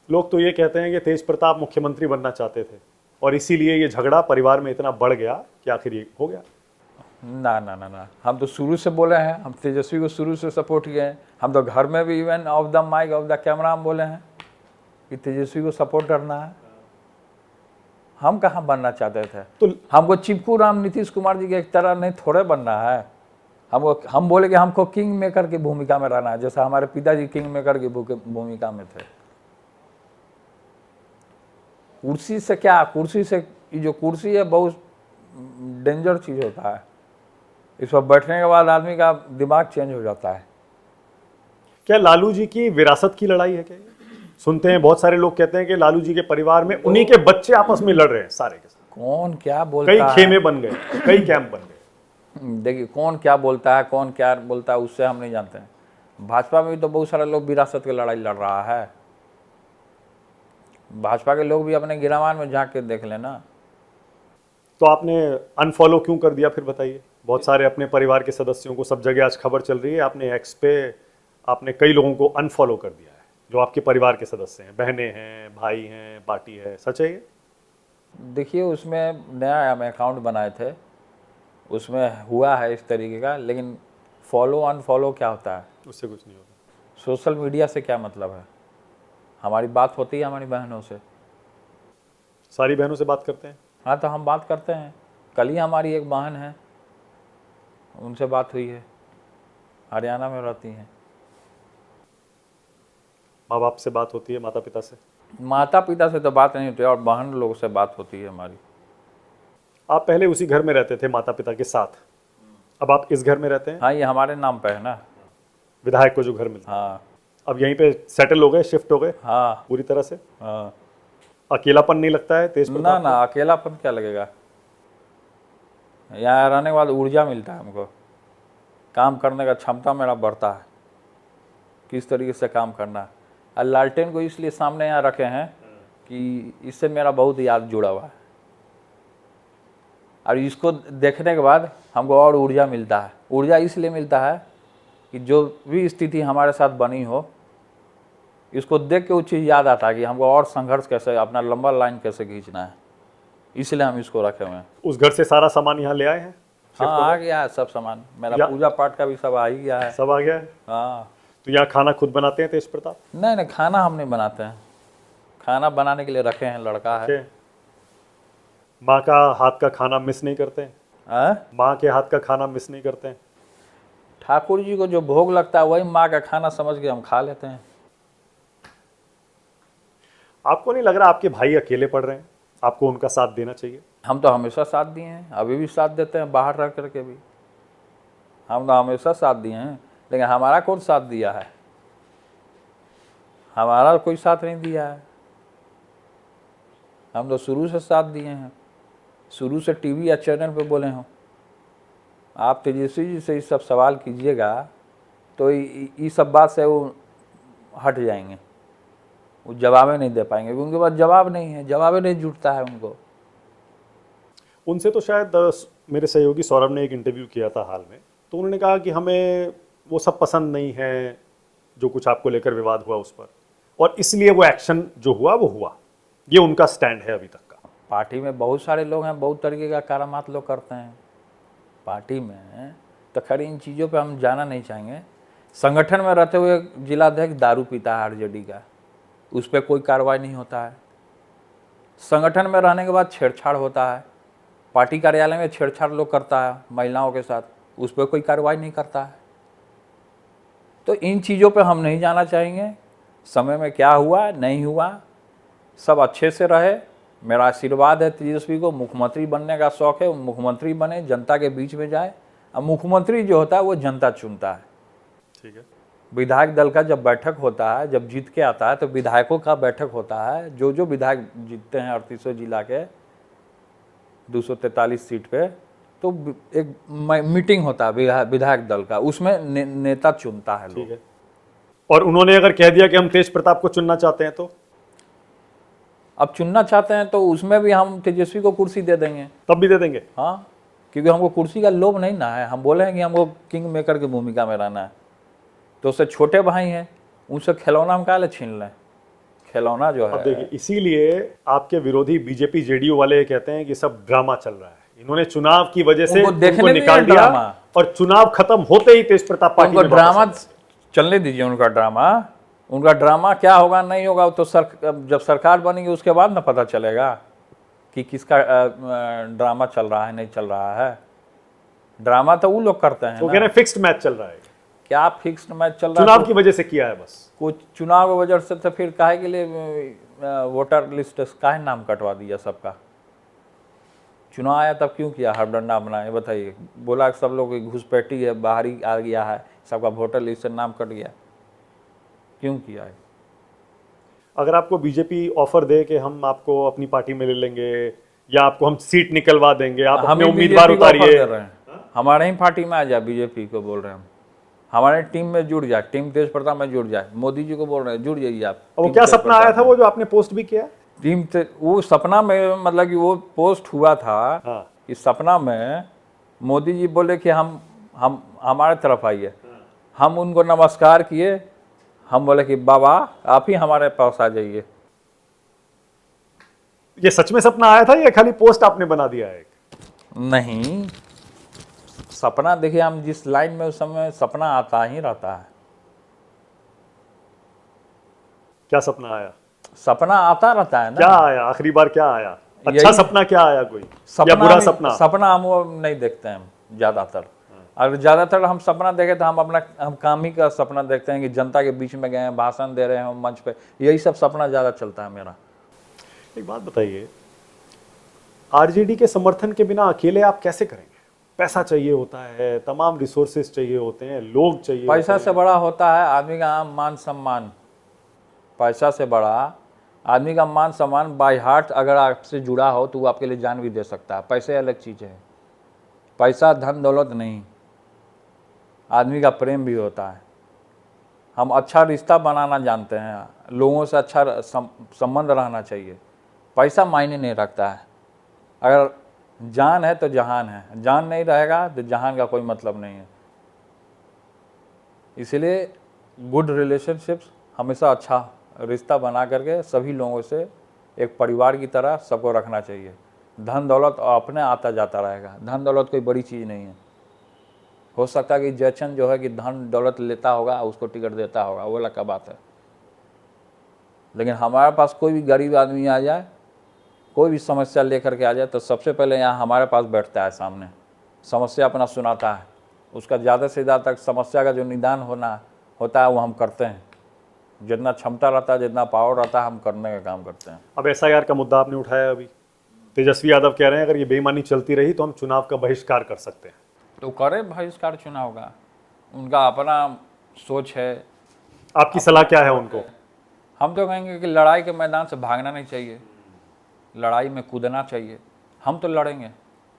A: लोग तो ये कहते हैं कि तेज प्रताप मुख्यमंत्री बनना चाहते थे और इसीलिए ये झगड़ा परिवार में इतना बढ़ गया कि आखिर ये हो गया।
B: ना ना ना ना, हम तो शुरू से बोले हैं, हम तेजस्वी को शुरू से सपोर्ट किए हैं। हम तो घर में भी even off the mic off the camera हम बोले हैं कि तेजस्वी को सपोर्ट करना है। हम कहाँ बनना चाहते थे?
A: तो
B: हमको चिपकू राम नीतीश कुमार जी के एक तरह नहीं थोड़े बनना है। हम बोले कि हमको किंग मेकर की भूमिका में रहना है, जैसा हमारे पिताजी किंग मेकर की भूमिका में थे। कुर्सी से क्या, कुर्सी से, जो कुर्सी है बहुत डेंजर चीज होता है। इस पर बैठने के बाद आदमी का दिमाग चेंज हो जाता है।
A: क्या लालू जी की विरासत की लड़ाई है क्या ये? सुनते हैं बहुत सारे लोग कहते हैं कि लालू जी के परिवार में उन्हीं के बच्चे आपस में लड़ रहे हैं सारे के सारे।
B: कौन क्या बोलता
A: कई
B: है,
A: खेमे बन गए, कई कैंप बन गए।
B: देखिए कौन क्या बोलता है, कौन क्या बोलता है, उससे हम नहीं जानते हैं। भाजपा में भी तो बहुत सारे लोग विरासत की लड़ाई लड़ रहा है। भाजपा के लोग भी अपने गिरावान में झांक के देख लेना।
A: तो आपने अनफॉलो क्यों कर दिया फिर बताइए? बहुत सारे अपने परिवार के सदस्यों को, सब जगह आज खबर चल रही है, आपने एक्स पे आपने कई लोगों को अनफॉलो कर दिया है जो आपके परिवार के सदस्य हैं, बहनें हैं, भाई हैं, पार्टी है। सच है ये?
B: देखिए, उसमें नया हम अकाउंट बनाए थे, उसमें हुआ है इस तरीके का, लेकिन फॉलो अनफॉलो क्या होता है?
A: उससे कुछ नहीं होता।
B: सोशल मीडिया से क्या मतलब है? हमारी बात होती है हमारी बहनों से।
A: सारी बहनों से बात करते हैं?
B: हाँ, तो हम बात करते हैं। कल ही हमारी एक बहन है, उनसे बात हुई है, हरियाणा में रहती हैं।
A: माँ बाप से बात होती है, माता पिता से?
B: माता पिता से तो बात नहीं होती, और बहन लोग से बात होती है हमारी।
A: आप पहले उसी घर में रहते थे माता पिता के साथ, अब आप इस घर में रहते हैं?
B: हाँ, ये हमारे नाम पे है ना।
A: विधायक को जो घर मिलता है,
B: हाँ
A: अब यहीं पे सेटल हो गए, शिफ्ट हो गए
B: हाँ
A: पूरी तरह से?
B: हाँ।
A: अकेलापन नहीं लगता है तेज प्रताप
B: ना ना, अकेलापन क्या लगेगा। यहाँ रहने के बाद ऊर्जा मिलता है हमको, काम करने का क्षमता मेरा बढ़ता है, किस तरीके से काम करना है। और लालटेन को इसलिए सामने यहाँ रखे हैं कि इससे मेरा बहुत याद जुड़ा हुआ है, और इसको देखने के बाद हमको और ऊर्जा मिलता है। ऊर्जा इसलिए मिलता है कि जो भी स्थिति हमारे साथ बनी हो, इसको देख के वो चीज़ याद आता है कि हमको और संघर्ष कैसे, अपना लंबा लाइन कैसे खींचना है, इसलिए हम इसको रखे हुए हैं।
A: उस घर से सारा सामान यहाँ ले आए हैं?
B: हाँ, आ गया है सब सामान, मेरा पूजा पाठ का भी सब आ ही गया है।
A: सब आ गया है?
B: हाँ।
A: तो यहाँ खाना खुद बनाते हैं तेज प्रताप?
B: नहीं नहीं, खाना हम नहीं बनाते हैं, खाना बनाने के लिए रखे हैं, लड़का है।
A: माँ का हाथ का खाना मिस नहीं करते हैं? माँ के हाथ का खाना मिस नहीं करते हैं?
B: ठाकुर जी को जो भोग लगता है वही माँ का खाना समझ के हम खा लेते हैं।
A: आपको नहीं लग रहा आपके भाई अकेले पड़ रहे हैं? आपको उनका साथ देना चाहिए।
B: हम तो हमेशा साथ दिए हैं, अभी भी साथ देते हैं, बाहर रह करके भी हम तो हमेशा साथ दिए हैं। लेकिन हमारा कौन साथ दिया है? हमारा कोई साथ नहीं दिया है। हम तो शुरू से साथ दिए हैं, शुरू से टीवी या चैनल पे बोले हों। आप तेजस्वी जी से ये सब सवाल कीजिएगा तो ये सब बात से वो हट जाएंगे, वो जवाबें नहीं दे पाएंगे, क्योंकि उनके पास जवाब नहीं है, जवाब नहीं जुटता है उनको।
A: उनसे तो शायद मेरे सहयोगी सौरभ ने एक इंटरव्यू किया था हाल में, तो उन्होंने कहा कि हमें वो सब पसंद नहीं है जो कुछ आपको लेकर विवाद हुआ उस पर, और इसलिए वो एक्शन जो हुआ वो हुआ। ये उनका स्टैंड है अभी तक का।
B: पार्टी में बहुत सारे लोग हैं, बहुत तरीके का करामात लोग करते हैं पार्टी में, तो खैर इन चीज़ों पे हम जाना नहीं चाहेंगे। संगठन में रहते हुए जिलाध्यक्ष दारू पीता है आरजेडी का, उस पर कोई कार्रवाई नहीं होता है। संगठन में रहने के बाद छेड़छाड़ होता है, पार्टी कार्यालय में छेड़छाड़ लोग करता है महिलाओं के साथ, उस पर कोई कार्रवाई नहीं करता है। तो इन चीज़ों पे हम नहीं जाना चाहेंगे। समय में क्या हुआ नहीं हुआ, सब अच्छे से रहे। मेरा आशीर्वाद है तेजस्वी को, मुख्यमंत्री बनने का शौक़ है, वो मुख्यमंत्री बने, जनता के बीच में जाए। अब मुख्यमंत्री जो होता है वो जनता चुनता है।
A: ठीक है।
B: विधायक दल का जब बैठक होता है, जब जीत के आता है तो विधायकों का बैठक होता है। जो जो विधायक जीतते हैं 38 जिला के 243 सीट पे, तो एक मीटिंग होता है विधायक दल का, उसमें नेता चुनता है लोग।
A: ठीक है। और उन्होंने अगर कह दिया कि हम तेज प्रताप को चुनना चाहते हैं, तो
B: अब चुनना चाहते हैं तो उसमें भी हम तेजस्वी को कुर्सी दे देंगे,
A: तब भी दे देंगे।
B: हाँ, क्योंकि हमको कुर्सी का लोभ नहीं ना है। हम बोले हैं कि हमको किंग मेकर की भूमिका में रहना है, तो उससे छोटे भाई हैं, उनसे खिलौना हम काहे छीन लें। खिलौना जो है,
A: अब देखिए, इसीलिए आपके विरोधी बीजेपी जेडीयू वाले कहते हैं कि सब ड्रामा चल रहा है, इन्होंने चुनाव की वजह से उनको निकाल दिया, और चुनाव खत्म होते ही तेज प्रताप पार्टी में
B: ड्रामा चलने दीजिए। उनका ड्रामा क्या होगा नहीं होगा तो जब सरकार बनेगी उसके बाद ना पता चलेगा कि किसका ड्रामा चल रहा है नहीं चल रहा है। ड्रामा तो वो लोग करते हैं।
A: तो कह रहे हैं फिक्स्ड मैच चल रहा है।
B: क्या फिक्स्ड मैच चल रहा है?
A: चुनाव की वजह से किया है बस।
B: कुछ चुनाव की वजह से, तो फिर काहे के लिए वोटर लिस्ट काहे नाम कटवा दिया सबका? चुनाव आया तब क्यों किया हड़बड़ा बनाए, बताइए। बोला कि सब लोग घुसपैठी है, बाहरी आ गया है, सबका वोटर लिस्ट से नाम कट गया, क्यों किया है?
A: अगर आपको बीजेपी ऑफर दे कि हम आपको अपनी पार्टी में ले लेंगे या आपको हम सीट निकलवा देंगे, आप अपने उम्मीदवार उतारिए,
B: हमारे ही पार्टी में आ जाए, बीजेपी को बोल रहे हैं हम, हमारे टीम में जुड़ जाए, टीम तेज प्रताप में जुड़ जाए। मोदी जी को बोल रहे हैं जुड़ जाइए आप।
A: वो क्या सपना आया था वो जो आपने पोस्ट भी किया?
B: टीम वो सपना में, मतलब कि वो पोस्ट हुआ था।
A: हाँ।
B: कि सपना में मोदी जी बोले कि हम हमारे तरफ आइए। हम उनको नमस्कार किए, हम बोले कि बाबा आप ही हमारे पास आ जाइए।
A: ये सच में सपना आया था या खाली पोस्ट आपने बना दिया है?
B: नहीं, सपना देखिए, हम जिस लाइन में उस समय सपना आता ही रहता है।
A: क्या सपना आया?
B: सपना आता रहता है ना।
A: क्या आया आखिरी बार? क्या आया? अच्छा सपना क्या आया? कोई या बुरा सपना?
B: सपना हम वो नहीं देखते हैं ज्यादातर। अगर ज्यादातर हम सपना देखें तो हम काम ही का सपना देखते हैं कि जनता के बीच में गए हैं, भाषण दे रहे हैं मंच पे, यही सब सपना ज्यादा चलता है मेरा।
A: एक बात बताइए, आरजेडी के समर्थन के बिना अकेले आप कैसे करेंगे? पैसा चाहिए होता है, तमाम रिसोर्सेज चाहिए होते हैं, लोग चाहिए।
B: पैसा से बड़ा होता है आदमी का मान सम्मान। पैसा से बड़ा आदमी का मान सम्मान बाय हार्ट अगर आपसे जुड़ा हो तो वो आपके लिए जान भी दे सकता है। पैसे अलग चीज़ है, पैसा धन दौलत नहीं, आदमी का प्रेम भी होता है। हम अच्छा रिश्ता बनाना जानते हैं, लोगों से अच्छा संबंध रहना चाहिए। पैसा मायने नहीं रखता है। अगर जान है तो जहान है, जान नहीं रहेगा तो जहान का कोई मतलब नहीं है। इसलिए गुड रिलेशनशिप्स हमेशा अच्छा रिश्ता बना करके सभी लोगों से एक परिवार की तरह सबको रखना चाहिए। धन दौलत अपने आता जाता रहेगा, धन दौलत कोई बड़ी चीज़ नहीं है। हो सकता है कि जयचंद जो है कि धन दौलत लेता होगा, उसको टिकट देता होगा, वो अलग का बात है। लेकिन हमारे पास कोई भी गरीब आदमी आ जाए, कोई भी समस्या लेकर के आ जाए, तो सबसे पहले यहाँ हमारे पास बैठता है, सामने समस्या अपना सुनाता है। उसका ज़्यादा से ज़्यादा तक समस्या का जो निदान होता है वो हम करते हैं। जितना क्षमता रहता है, जितना पावर रहता है, हम करने का काम करते हैं।
A: अब एसआईआर का मुद्दा आपने उठाया अभी, तेजस्वी यादव कह रहे हैं अगर ये बेईमानी चलती रही तो हम चुनाव का बहिष्कार कर सकते हैं।
B: तो करे बहिष्कार चुनाव का, उनका अपना सोच है।
A: आपकी सलाह क्या है उनको?
B: हम तो कहेंगे कि लड़ाई के मैदान से भागना नहीं चाहिए, लड़ाई में कूदना चाहिए। हम तो लड़ेंगे,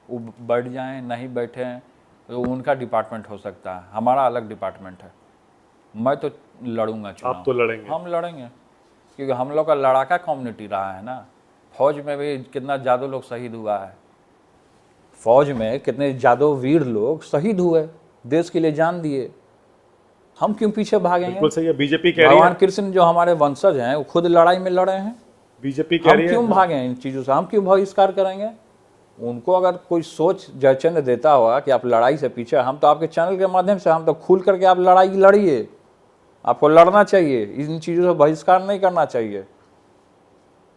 B: वो बैठ जाएं नहीं बैठें तो उनका डिपार्टमेंट हो सकता है, हमारा अलग डिपार्टमेंट है। मैं तो लड़ूंगा चुनाव।
A: आप तो लड़ेंगे?
B: हम लड़ेंगे, क्योंकि हम लोग का लड़ाका कम्युनिटी रहा है ना। फौज में भी कितना ज़्यादा लोग शहीद हुआ है, फौज में कितने ज़्यादा वीर लोग शहीद हुए, देश के लिए जान दिए। हम क्यों पीछे भागेंगे?
A: बिल्कुल सही है। बीजेपी कह रही
B: भगवान
A: है,
B: कृष्ण जो हमारे वंशज हैं वो खुद लड़ाई में लड़े हैं।
A: बीजेपी कह
B: हम
A: रही है
B: क्यों भागें इन चीज़ों से? हम क्यों बहिष्कार करेंगे? उनको अगर कोई सोच जयचंद देता हुआ कि आप लड़ाई से पीछे, हम तो आपके चैनल के माध्यम से हम तो खुल करके आप लड़ाई लड़िए, आपको लड़ना चाहिए, इन चीज़ों से बहिष्कार नहीं करना चाहिए।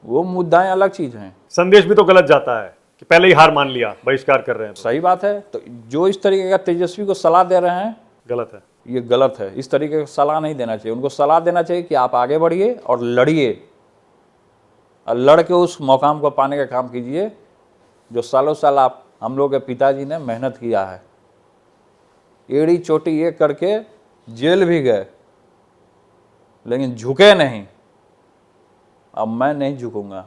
B: वो मुद्दाएं अलग चीज़ हैं।
A: संदेश भी तो गलत जाता है कि पहले ही हार मान लिया, बहिष्कार कर रहे हैं तो।
B: सही बात है। तो जो इस तरीके का तेजस्वी को सलाह दे रहे हैं,
A: गलत है।
B: ये गलत है। इस तरीके की सलाह नहीं देना चाहिए। उनको सलाह देना चाहिए कि आप आगे बढ़िए और लड़िए, और लड़ के उस मकाम को पाने का काम कीजिए जो सालों साल आप हम लोग के पिताजी ने मेहनत किया है। एड़ी चोटी ये करके जेल भी गए, लेकिन झुके नहीं। अब मैं नहीं झुकूंगा।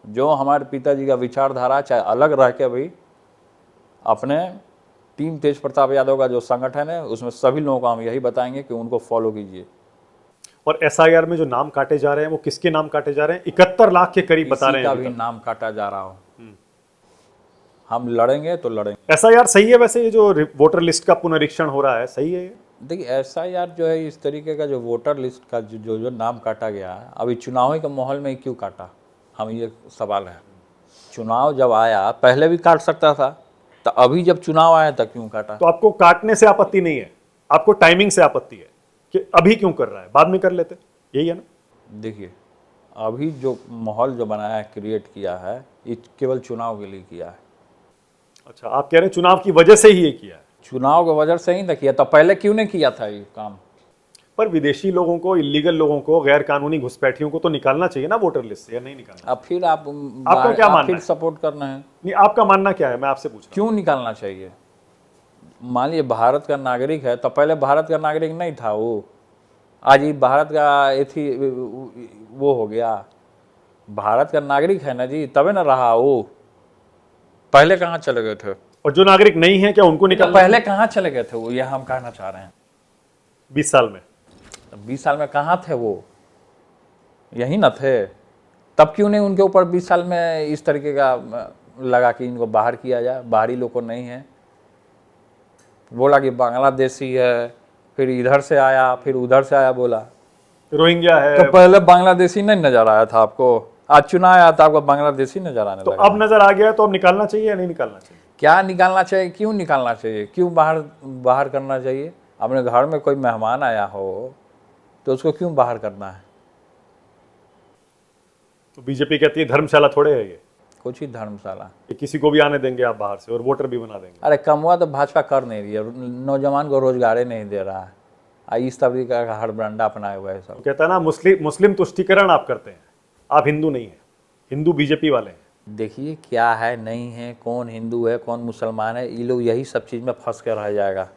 B: जो हमारे पिताजी का विचारधारा, चाहे अलग रह के भी, अपने टीम तेज प्रताप यादव का जो संगठन है उसमें सभी लोगों को हम यही बताएंगे कि उनको फॉलो कीजिए।
A: और एसआईआर में जो नाम काटे जा रहे हैं वो किसके नाम काटे जा रहे हैं? 71 लाख के करीब बता रहे हैं।
B: किसी का भी नाम काटा जा रहा हो, हम लड़ेंगे तो लड़ेंगे।
A: एसआईआर सही है वैसे? ये जो वोटर लिस्ट का पुनरीक्षण हो रहा है, सही है ये?
B: देखिए, एसआईआर जो है, इस तरीके का जो वोटर लिस्ट का जो नाम काटा गया है, अभी चुनाव के माहौल में क्यों काटा, हम ये सवाल है। चुनाव जब आया पहले भी काट सकता था, तो अभी जब चुनाव आया तब क्यों काटा?
A: तो आपको काटने से आपत्ति नहीं है, आपको टाइमिंग से आपत्ति है कि अभी क्यों कर रहा है, बाद में कर लेते, यही है ना?
B: देखिए, अभी जो माहौल जो बनाया है, क्रिएट किया है, ये केवल चुनाव के लिए किया है।
A: अच्छा, आप कह रहे हैं चुनाव की वजह से ही ये किया है?
B: चुनाव की वजह से ही ना किया, तो पहले क्यों नहीं किया था ये काम?
A: पर विदेशी लोगों को, इलीगल लोगों को, गैर कानूनी घुसपैठियों को तो निकालना चाहिए ना वोटर लिस्ट से, या नहीं निकालना?
B: अब फिर
A: आपका क्या मानना
B: फिर
A: है?
B: सपोर्ट करना है?
A: नहीं, आपका मानना क्या है, मैं आपसे पूछ रहा
B: क्यों निकालना चाहिए? मान लीजिए भारत का नागरिक है, तो पहले भारत का नागरिक नहीं था वो, आज ही भारत का वो हो गया, भारत का नागरिक है ना जी, तबे ना रहा वो। पहले कहाँ चले गए थे?
A: हूं। और जो नागरिक नहीं है क्या उनको निकालना?
B: पहले कहाँ चले गए थे वो, यह हम कहना चाह रहे हैं।
A: 20 साल में?
B: 20 साल में कहाँ थे वो? यही ना थे? तब क्यों नहीं उनके ऊपर 20 साल में इस तरीके का लगा कि इनको बाहर किया जाए? बाहरी लोग को नहीं है, बोला कि बांग्लादेशी है, फिर इधर से आया, फिर उधर से आया, बोला
A: रोहिंग्या है।
B: तो पहले बांग्लादेशी नहीं नजर आया था आपको? आज चुनाव आया था, आपको बांग्लादेशी नजर आने
A: तो
B: लगा।
A: अब नजर आ गया है, तो अब निकालना चाहिए या नहीं निकालना चाहिए?
B: क्या निकालना चाहिए? क्यों निकालना चाहिए? क्यों बाहर करना चाहिए? अपने घर में कोई मेहमान आया हो तो उसको क्यों बाहर करना है?
A: तो बीजेपी कहती है धर्मशाला थोड़े है ये,
B: कुछ ही धर्मशाला,
A: कि किसी को भी आने देंगे आप बाहर से और वोटर भी बना देंगे।
B: अरे कमुआ तो भाजपा कर नहीं रही है, नौजवान को रोजगार ही नहीं दे रहा है। इस तरीके का हड़बड़ांडा अपनाए हुआ है सब।
A: तो कहता है ना, मुस्लिम तुष्टीकरण आप करते हैं, आप हिंदू नहीं है, हिंदू बीजेपी वाले हैं।
B: देखिए क्या है, नहीं है, कौन हिंदू है कौन मुसलमान है, ये लोग यही सब चीज़ में फंस कर रह जाएगा।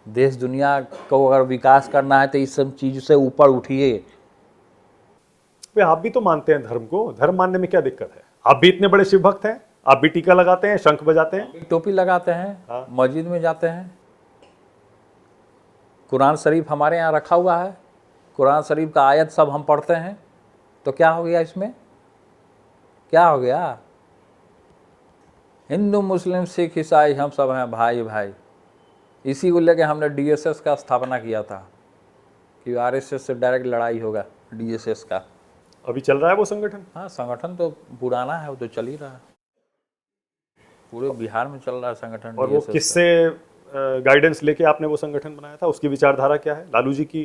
B: देश दुनिया को अगर विकास करना है तो इस सब चीज़ से ऊपर उठिए।
A: वे आप भी तो मानते हैं धर्म को, धर्म मानने में क्या दिक्कत है? आप भी इतने बड़े शिव भक्त हैं, आप भी टीका लगाते हैं, शंख बजाते हैं।
B: टोपी लगाते हैं, मस्जिद में जाते हैं, कुरान शरीफ हमारे यहाँ रखा हुआ है, कुरान शरीफ का आयत सब हम पढ़ते हैं, तो क्या हो गया इसमें? क्या हो गया? हिंदू मुस्लिम सिख ईसाई हम सब हैं भाई भाई। इसी को लेके हमने डीएसएस का स्थापना किया था कि आरएसएस से डायरेक्ट लड़ाई होगा, डीएसएस का।
A: अभी चल रहा है वो संगठन?
B: हाँ, संगठन तो पुराना है, वो तो चल ही रहा है, पूरे बिहार में चल रहा है संगठन।
A: और वो
B: DSS
A: किससे गाइडेंस लेके आपने वो संगठन बनाया था? उसकी विचारधारा क्या है? लालू जी की?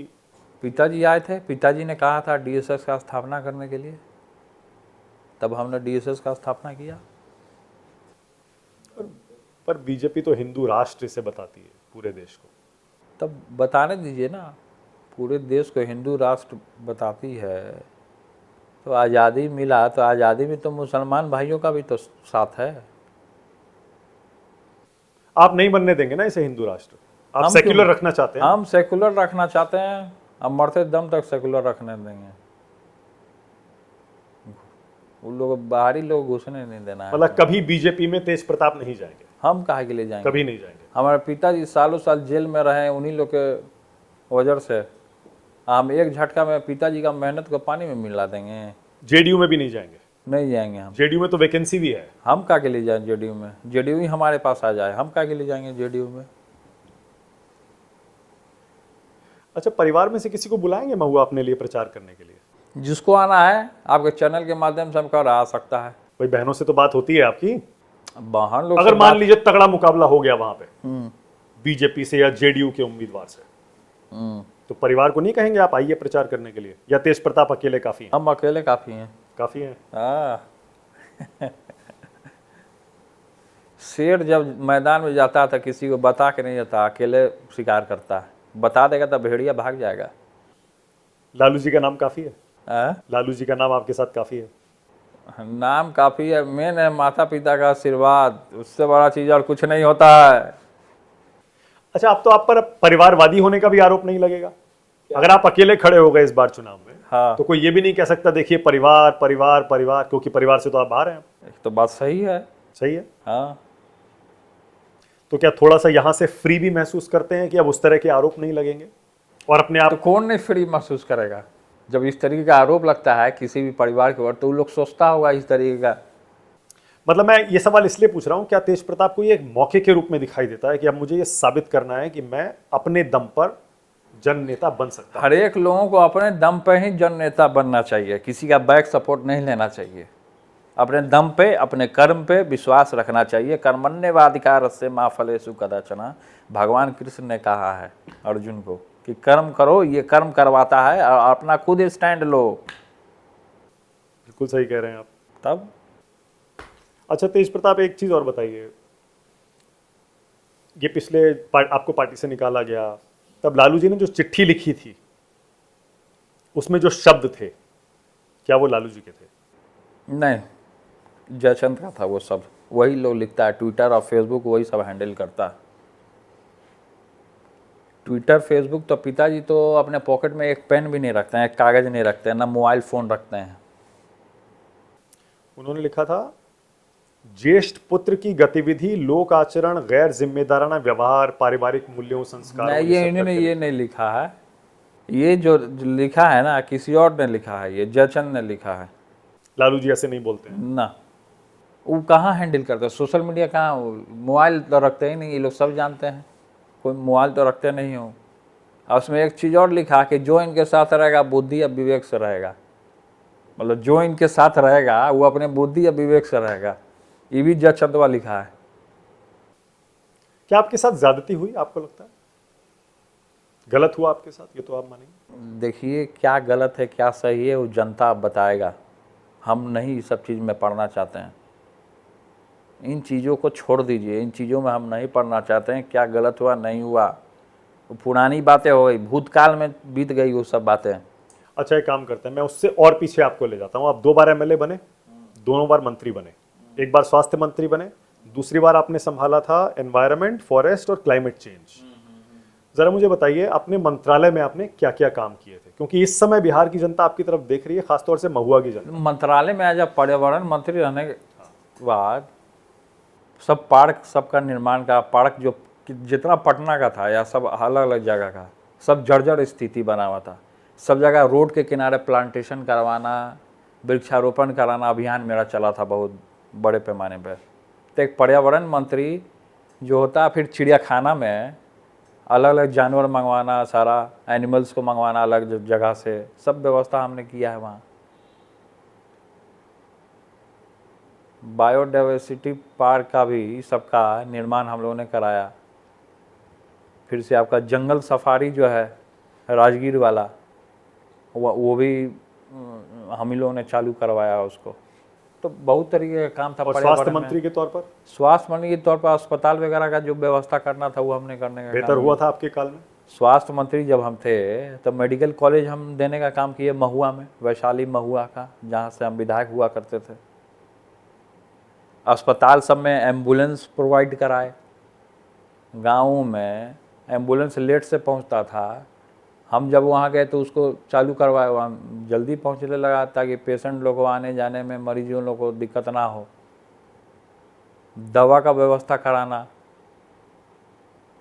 B: पिताजी आए थे, पिताजी ने कहा था डीएसएस का स्थापना करने के लिए, तब हमने डीएसएस का स्थापना किया।
A: पर बीजेपी तो हिंदू राष्ट्र से बताती है पूरे देश को।
B: तब बताने दीजिए ना, पूरे देश को हिंदू राष्ट्र बताती है, तो आज़ादी मिला तो आज़ादी में तो मुसलमान भाइयों का भी तो साथ है।
A: आप नहीं बनने देंगे ना इसे हिंदू राष्ट्र? आप
B: हम
A: सेक्युलर
B: क्यों?
A: रखना चाहते हैं?
B: हम सेकुलर रखना चाहते हैं, हम मरते दम तक सेकुलर रखने देंगे। उन लोग बाहरी लोग घुसने नहीं देना है।
A: मतलब कभी बीजेपी में तेज प्रताप नहीं जाएंगे?
B: हम काहे के लिए जाएंगे?
A: कभी नहीं जाएंगे।
B: हमारे पिताजी सालों साल जेल में रहे, उन्हीं लोग के वजह से हम एक झटका में पिताजी का मेहनत को पानी में मिला देंगे।
A: जेडीयू में भी नहीं जाएंगे?
B: नहीं जाएंगे हम।
A: जेडीयू में तो वैकेंसी भी है।
B: हम का के लिए जाए जेडीयू में? जेडीयू ही हमारे पास आ जाए, हम का के लिए जाएंगे जेडीयू में?
A: अच्छा, परिवार में से किसी को बुलाएंगे महुआ अपने लिए प्रचार करने के लिए?
B: जिसको आना है आपके चैनल के माध्यम से हम कह आ सकता है।
A: भाई बहनों से तो बात होती है आपकी?
B: बहन लोग
A: अगर
B: से
A: मान
B: बात-
A: लीजिए तगड़ा मुकाबला हो गया वहां पे बीजेपी से या जेडीयू के उम्मीदवार से, तो परिवार को नहीं कहेंगे आप आइए प्रचार करने के लिए? या तेज प्रताप अकेले काफी हैं?
B: हम अकेले काफी हैं।
A: काफी हैं।
B: हाँ। शेर जब मैदान में जाता था किसी को बता के नहीं जाता, अकेले शिकार करता है। बता देगा तो भेड़िया भाग जाएगा।
A: लालू जी का नाम काफी है?
B: हाँ?
A: लालू जी का नाम आपके साथ काफी है?
B: नाम काफी है, मेन है माता पिता का आशीर्वाद, उससे बड़ा चीज और कुछ नहीं होता है।
A: अच्छा, अब तो आप पर परिवारवादी होने का भी आरोप नहीं लगेगा? अगर आप अकेले खड़े हो गए इस बार चुनाव में,
B: हाँ,
A: तो कोई ये भी नहीं कह सकता देखिए परिवार परिवार परिवार, क्योंकि परिवार से तो आप बाहर हैं।
B: तो बात सही है।
A: सही है।
B: हाँ,
A: तो क्या थोड़ा सा यहां से फ्री भी महसूस करते हैं कि अब उस तरह के आरोप नहीं लगेंगे और अपने
B: तो
A: आप?
B: कौन नहीं फ्री महसूस करेगा? जब इस तरीके का आरोप लगता है किसी भी परिवार के ऊपर, तो वो लोग सोचता होगा इस तरीके का।
A: मतलब मैं ये सवाल इसलिए पूछ रहा हूं, क्या तेज प्रताप को ये एक मौके के रूप में दिखाई देता है कि अब मुझे ये साबित करना है कि मैं अपने दम पर जन नेता बन सकता हूं?
B: हर एक लोगों को अपने दम पे ही जन नेता बनना चाहिए, किसी का बैक सपोर्ट नहीं लेना चाहिए। अपने दम पे, अपने कर्म पे विश्वास रखना चाहिए। कर्मण्येवाधिकारस्य मा फलेषु कदाचन, भगवान कृष्ण ने कहा है अर्जुन को कि कर्म करो, ये कर्म करवाता है, और अपना खुद स्टैंड लो।
A: बिल्कुल सही कह रहे हैं आप।
B: तब
A: अच्छा तेज प्रताप, एक चीज और बताइए, ये पिछले आपको पार्टी से निकाला गया, तब लालू जी ने जो चिट्ठी लिखी थी उसमें जो शब्द थे, क्या वो लालू जी के थे?
B: नहीं, जयचंद का था वो सब। वही लोग लिखता है, ट्विटर और फेसबुक वही सब हैंडल करता है। ट्विटर फेसबुक तो पिताजी तो अपने पॉकेट में एक पेन भी नहीं रखते हैं, एक कागज नहीं रखते हैं, ना मोबाइल फ़ोन रखते हैं।
A: उन्होंने लिखा था, ज्येष्ठ पुत्र की गतिविधि, लोक आचरण, गैर जिम्मेदाराना व्यवहार, पारिवारिक मूल्यों संस्कारों
B: नहीं, ये इन्होंने ये नहीं लिखा है। ये जो लिखा है ना, किसी और ने लिखा है, ये जयचंद ने लिखा है।
A: लालू जी ऐसे नहीं बोलते हैं
B: ना, वो कहाँ हैंडल करते हैं? सोशल मीडिया कहाँ, मोबाइल तो रखते ही नहीं, ये लोग सब जानते हैं। कोई मोबाइल तो रखते नहीं हो। और उसमें एक चीज़ और लिखा कि जो इनके साथ रहेगा बुद्धि या विवेक से रहेगा। मतलब जो इनके साथ रहेगा वो अपने बुद्धि या विवेक से रहेगा। ये भी जयचंदवा लिखा है।
A: क्या आपके साथ ज्यादती हुई? आपको लगता है गलत हुआ आपके साथ? ये तो आप मानेंगे।
B: देखिए, क्या गलत है क्या सही है वो जनता अब बताएगा। हम नहीं ये सब चीज़ में पढ़ना चाहते हैं। इन चीज़ों को छोड़ दीजिए, इन चीज़ों में हम नहीं पढ़ना चाहते हैं। क्या गलत हुआ नहीं हुआ वो पुरानी बातें हो गई, भूतकाल में बीत गई वो सब बातें।
A: अच्छा, एक काम करते हैं, मैं उससे और पीछे आपको ले जाता हूँ। आप 2 बार एमएलए बने, दोनों बार मंत्री बने। एक बार स्वास्थ्य मंत्री बने, दूसरी बार आपने संभाला था एनवायरनमेंट, फॉरेस्ट और क्लाइमेट चेंज। जरा मुझे बताइए, अपने मंत्रालय में आपने क्या क्या काम किए थे, क्योंकि इस समय बिहार की जनता आपकी तरफ देख रही है, खासतौर से महुआ की जनता।
B: मंत्रालय में आज पर्यावरण मंत्री रहने के बाद सब पार्क सबका निर्माण का, पार्क जो जितना पटना का था या सब अलग अलग जगह का, सब जर्जर स्थिति बना हुआ था। सब जगह रोड के किनारे प्लांटेशन करवाना, वृक्षारोपण कराना अभियान मेरा चला था बहुत बड़े पैमाने पर। तो एक पर्यावरण मंत्री जो होता, फिर चिड़ियाखाना में अलग अलग जानवर मंगवाना, सारा एनिमल्स को मंगवाना अलग जगह से, सब व्यवस्था हमने किया है वहाँ। बायोडाइवर्सिटी पार्क का भी सबका निर्माण हम लोगों ने कराया। फिर से आपका जंगल सफारी जो है राजगीर वाला, वो भी हम ही लोगों ने चालू करवाया उसको। तो बहुत तरीके का काम था।
A: और स्वास्थ्य मंत्री के तौर पर?
B: स्वास्थ्य मंत्री के तौर पर अस्पताल वगैरह का जो व्यवस्था करना था वो हमने करने का
A: बेहतर हुआ था आपके काल में?
B: स्वास्थ्य मंत्री जब हम थे तब मेडिकल कॉलेज हम देने का काम किए महुआ में, वैशाली महुआ का, जहाँ से हम विधायक हुआ करते थे। अस्पताल सब में एम्बुलेंस प्रोवाइड कराए। गाँव में एम्बुलेंस लेट से पहुँचता था, हम जब वहाँ गए तो उसको चालू करवाए, वहाँ जल्दी पहुँचने लगा ताकि पेशेंट लोग को आने जाने में, मरीजों लोग को दिक्कत ना हो। दवा का व्यवस्था कराना,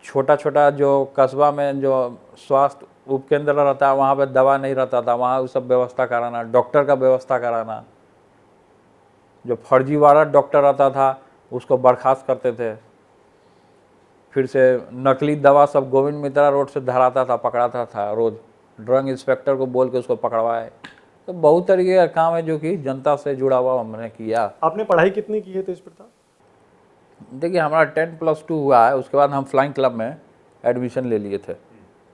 B: छोटा छोटा जो कस्बा में जो स्वास्थ्य उपकेंद्र रहता है वहाँ पे दवा नहीं रहता था, वहाँ वो सब व्यवस्था कराना। डॉक्टर का व्यवस्था कराना, जो फर्जीवाड़ा डॉक्टर रहता था उसको बर्खास्त करते थे। फिर से नकली दवा सब गोविंद मित्रा रोड से धराता था, पकड़ाता था रोज, ड्रग इंस्पेक्टर को बोल के उसको पकड़वाए। तो बहुत तरीके का काम है जो कि जनता से जुड़ा हुआ हमने किया।
A: आपने पढ़ाई कितनी की है तेज प्रताप?
B: देखिए हमारा 10+2 हुआ है, उसके बाद हम फ्लाइंग क्लब में एडमिशन ले लिए थे,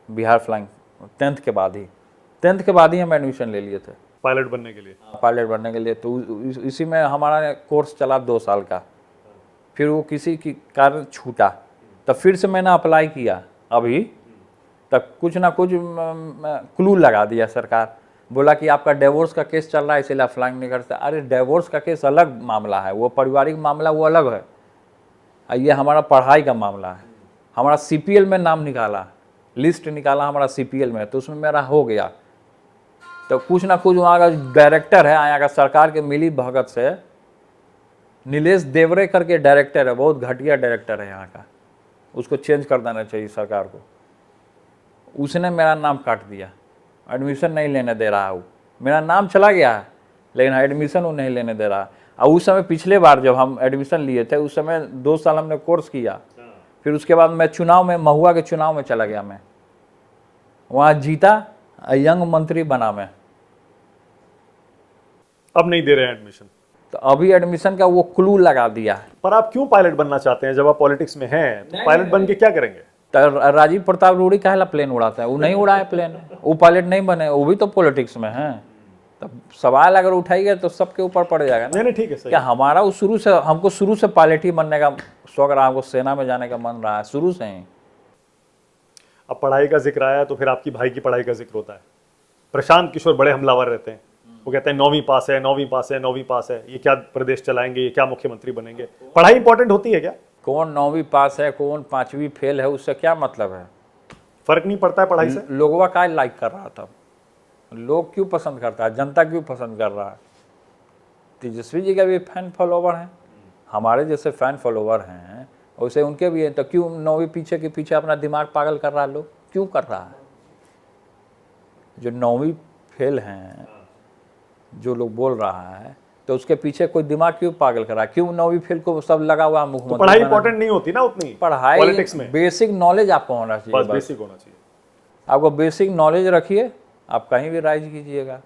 B: बिहार फ्लाइंग। 10th के बाद ही हम एडमिशन ले लिए थे
A: पायलट बनने के लिए।
B: पायलट बनने के लिए। तो इसी में हमारा कोर्स चला 2 साल का, फिर वो किसी की कारण छूटा, तब फिर से मैंने अप्लाई किया। अभी तक कुछ ना कुछ क्लू लगा दिया सरकार, बोला कि आपका डिवोर्स का केस चल रहा है इसलिए फ्लाइंग नहीं करते। अरे डिवोर्स का केस अलग मामला है, वो पारिवारिक मामला वो अलग है, ये हमारा पढ़ाई का मामला है। हमारा CPL में नाम निकाला, लिस्ट निकाला हमारा CPL में, तो उसमें मेरा हो गया। तो कुछ ना कुछ वहाँ का डायरेक्टर है, यहाँ का सरकार के मिली भगत से, नीलेश देवरे करके डायरेक्टर है, बहुत घटिया डायरेक्टर है यहाँ का, उसको चेंज कर देना चाहिए सरकार को। उसने मेरा नाम काट दिया, एडमिशन नहीं लेने दे रहा है वो। मेरा नाम चला गया है लेकिन एडमिशन वो नहीं लेने दे रहा। और उस समय पिछले बार जब हम एडमिशन लिए थे उस समय 2 साल हमने कोर्स किया, फिर उसके बाद मैं चुनाव में, महुआ के चुनाव में चला गया, मैं वहाँ जीता, यंग मंत्री बना मैं।
A: अब नहीं दे रहे हैं एडमिशन?
B: तो अभी एडमिशन का वो क्लू लगा दिया है।
A: पर आप क्यों पायलट बनना चाहते हैं? जब आप पॉलिटिक्स में हैं तो पायलट बन के क्या करेंगे?
B: तो राजीव प्रताप रूड़ी काहेला प्लेन उड़ाता है? वो नहीं उड़ाए प्लेन, वो पायलट नहीं बने, वो भी तो पॉलिटिक्स में है। तो सवाल अगर उठाइए तो सबके ऊपर पड़ जाएगा ना।
A: नहीं ठीक है, सही।
B: क्या हमारा वो हमको शुरू से पायलट ही बनने का शौक रहा, हमको सेना में जाने का मन रहा है शुरू से ही।
A: अब पढ़ाई का जिक्र आया तो फिर आपकी भाई की पढ़ाई का जिक्र होता है। प्रशांत किशोर बड़े हमलावर रहते हैं, वो कहते हैं 9वीं पास है, 9वीं पास है, 9वीं पास है, ये क्या प्रदेश चलाएंगे, ये क्या मुख्यमंत्री बनेंगे। पढ़ाई इंपॉर्टेंट होती है क्या?
B: कौन 9वीं पास है, कौन 5वीं फेल है, उससे क्या मतलब है?
A: फर्क नहीं पड़ता है पढ़ाई से?
B: लोगवा का लाइक कर रहा था, लोग क्यों पसंद करता है, जनता क्यों पसंद कर रहा है? तेजस्वी जी का भी फैन फॉलोवर है, हमारे जैसे फैन फॉलोवर हैं वैसे उनके भी हैं। तो क्यों 9वीं पीछे के पीछे अपना दिमाग पागल कर रहा है? लोग क्यों कर रहा है? जो 9वीं फेल हैं, जो लोग बोल रहा है, तो उसके पीछे कोई दिमाग क्यों पागल कर रहा है? क्यों 9वीं फेल को सब लगा हुआ मुख्यमंत्री?
A: पढ़ाई इंपॉर्टेंट नहीं होती ना उतनी
B: पढ़ाई,
A: पॉलिटिक्स में?
B: बेसिक नॉलेज आपको होना चाहिए,
A: बस बेसिक होना चाहिए।
B: आपको बेसिक नॉलेज रखिए, आप कहीं भी राइज कीजिएगा।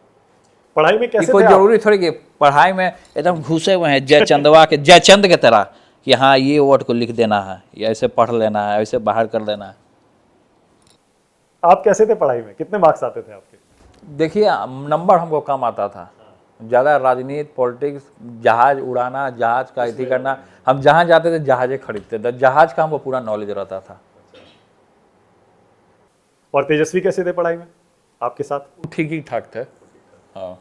A: पढ़ाई में कैसे
B: कोई जरूरी थोड़ी कि पढ़ाई में एकदम घुसे हुए हैं जयचंदवा के, जयचंद के तरह कि हाँ ये वर्ड को लिख देना है, या ऐसे पढ़ लेना है, ऐसे बाहर कर देना है।
A: आप कैसे थे पढ़ाई में? कितने मार्क्स आते थे आपके?
B: देखिए नंबर हमको कम आता था, ज़्यादा राजनीति पॉलिटिक्स, जहाज उड़ाना, जहाज का इति करना, हम जहाँ जाते थे जहाज़ें खरीदते थे, जहाज का हमको पूरा नॉलेज रहता था।
A: और तेजस्वी कैसे थे पढ़ाई में आपके साथ?
B: ठीक ही ठाक थे। हाँ,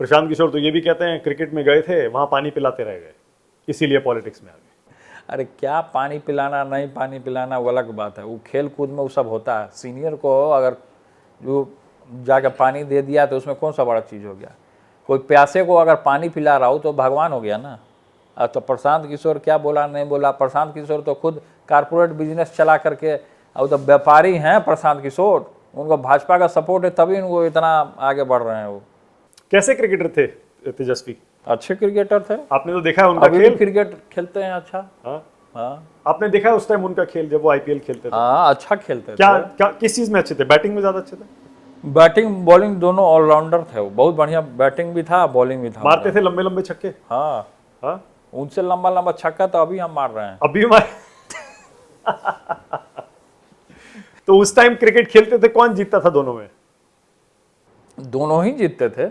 A: प्रशांत किशोर तो ये भी कहते हैं क्रिकेट में गए थे, वहां पानी पिलाते रह गए, इसीलिए पॉलिटिक्स में आ गए।
B: अरे क्या पानी पिलाना नहीं पानी पिलाना वो अलग बात है, वो खेल कूद में वो सब होता है। सीनियर को अगर जो जाकर पानी दे दिया तो उसमें कौन सा बड़ा चीज़ हो गया। कोई प्यासे को अगर पानी पिला रहा हो तो भगवान हो गया ना। अब तो प्रशांत किशोर क्या बोला नहीं बोला, प्रशांत किशोर तो खुद कारपोरेट बिजनेस चला करके, अब तो व्यापारी हैं प्रशांत किशोर, उनको भाजपा का सपोर्ट है तभी उनको इतना आगे बढ़ रहे हैं। वो
A: कैसे क्रिकेटर थे तेजस्वी?
B: अच्छे क्रिकेटर थे,
A: आपने तो देखा है उनका
B: अभी भी
A: खेल।
B: क्रिकेट खेलते हैं अच्छा।
A: हाँ,
B: हाँ
A: आपने देखा है उस टाइम उनका खेल जब वो आईपीएल खेलते थे?
B: हाँ अच्छा खेलते
A: क्या
B: थे।
A: क्या किस चीज में अच्छे थे? बैटिंग में ज्यादा अच्छे थे?
B: बैटिंग बॉलिंग दोनों ऑलराउंडर थे वो, बहुत बढ़िया बैटिंग भी था बॉलिंग भी था।
A: मारते थे लंबे लंबे छक्के?
B: हाँ,
A: हाँ,
B: उनसे लंबा लंबा छक्का तो अभी हम मार रहे हैं।
A: अभी हमारे तो उस टाइम क्रिकेट खेलते थे, कौन जीतता था दोनों में?
B: दोनों ही जीतते थे।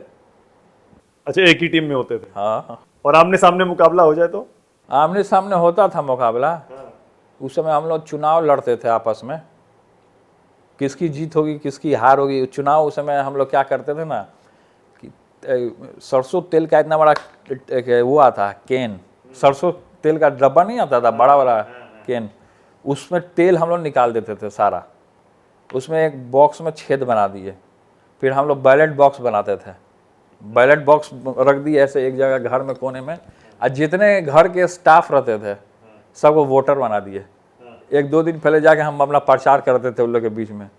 A: अच्छा, एक ही टीम में होते थे।
B: हाँ,
A: और आमने सामने मुकाबला हो जाए तो?
B: आमने सामने होता था मुकाबला। उस समय हम लोग चुनाव लड़ते थे आपस में, किसकी जीत होगी किसकी हार होगी। चुनाव उस समय हम लोग क्या करते थे ना कि सरसों तेल का इतना बड़ा वो आता है कैन, सरसों तेल का डब्बा नहीं आता था बड़ा बड़ा कैन, उसमें तेल हम लोग निकाल देते थे सारा, उसमें एक बॉक्स में छेद बना दिए, फिर हम लोग बैलेट बॉक्स बनाते थे। बैलेट बॉक्स रख दिए ऐसे एक जगह घर में कोने में, और जितने घर के स्टाफ रहते थे सबको वोटर बना दिए। एक दो दिन पहले जाके हम अपना प्रचार करते थे उन लोग के बीच में।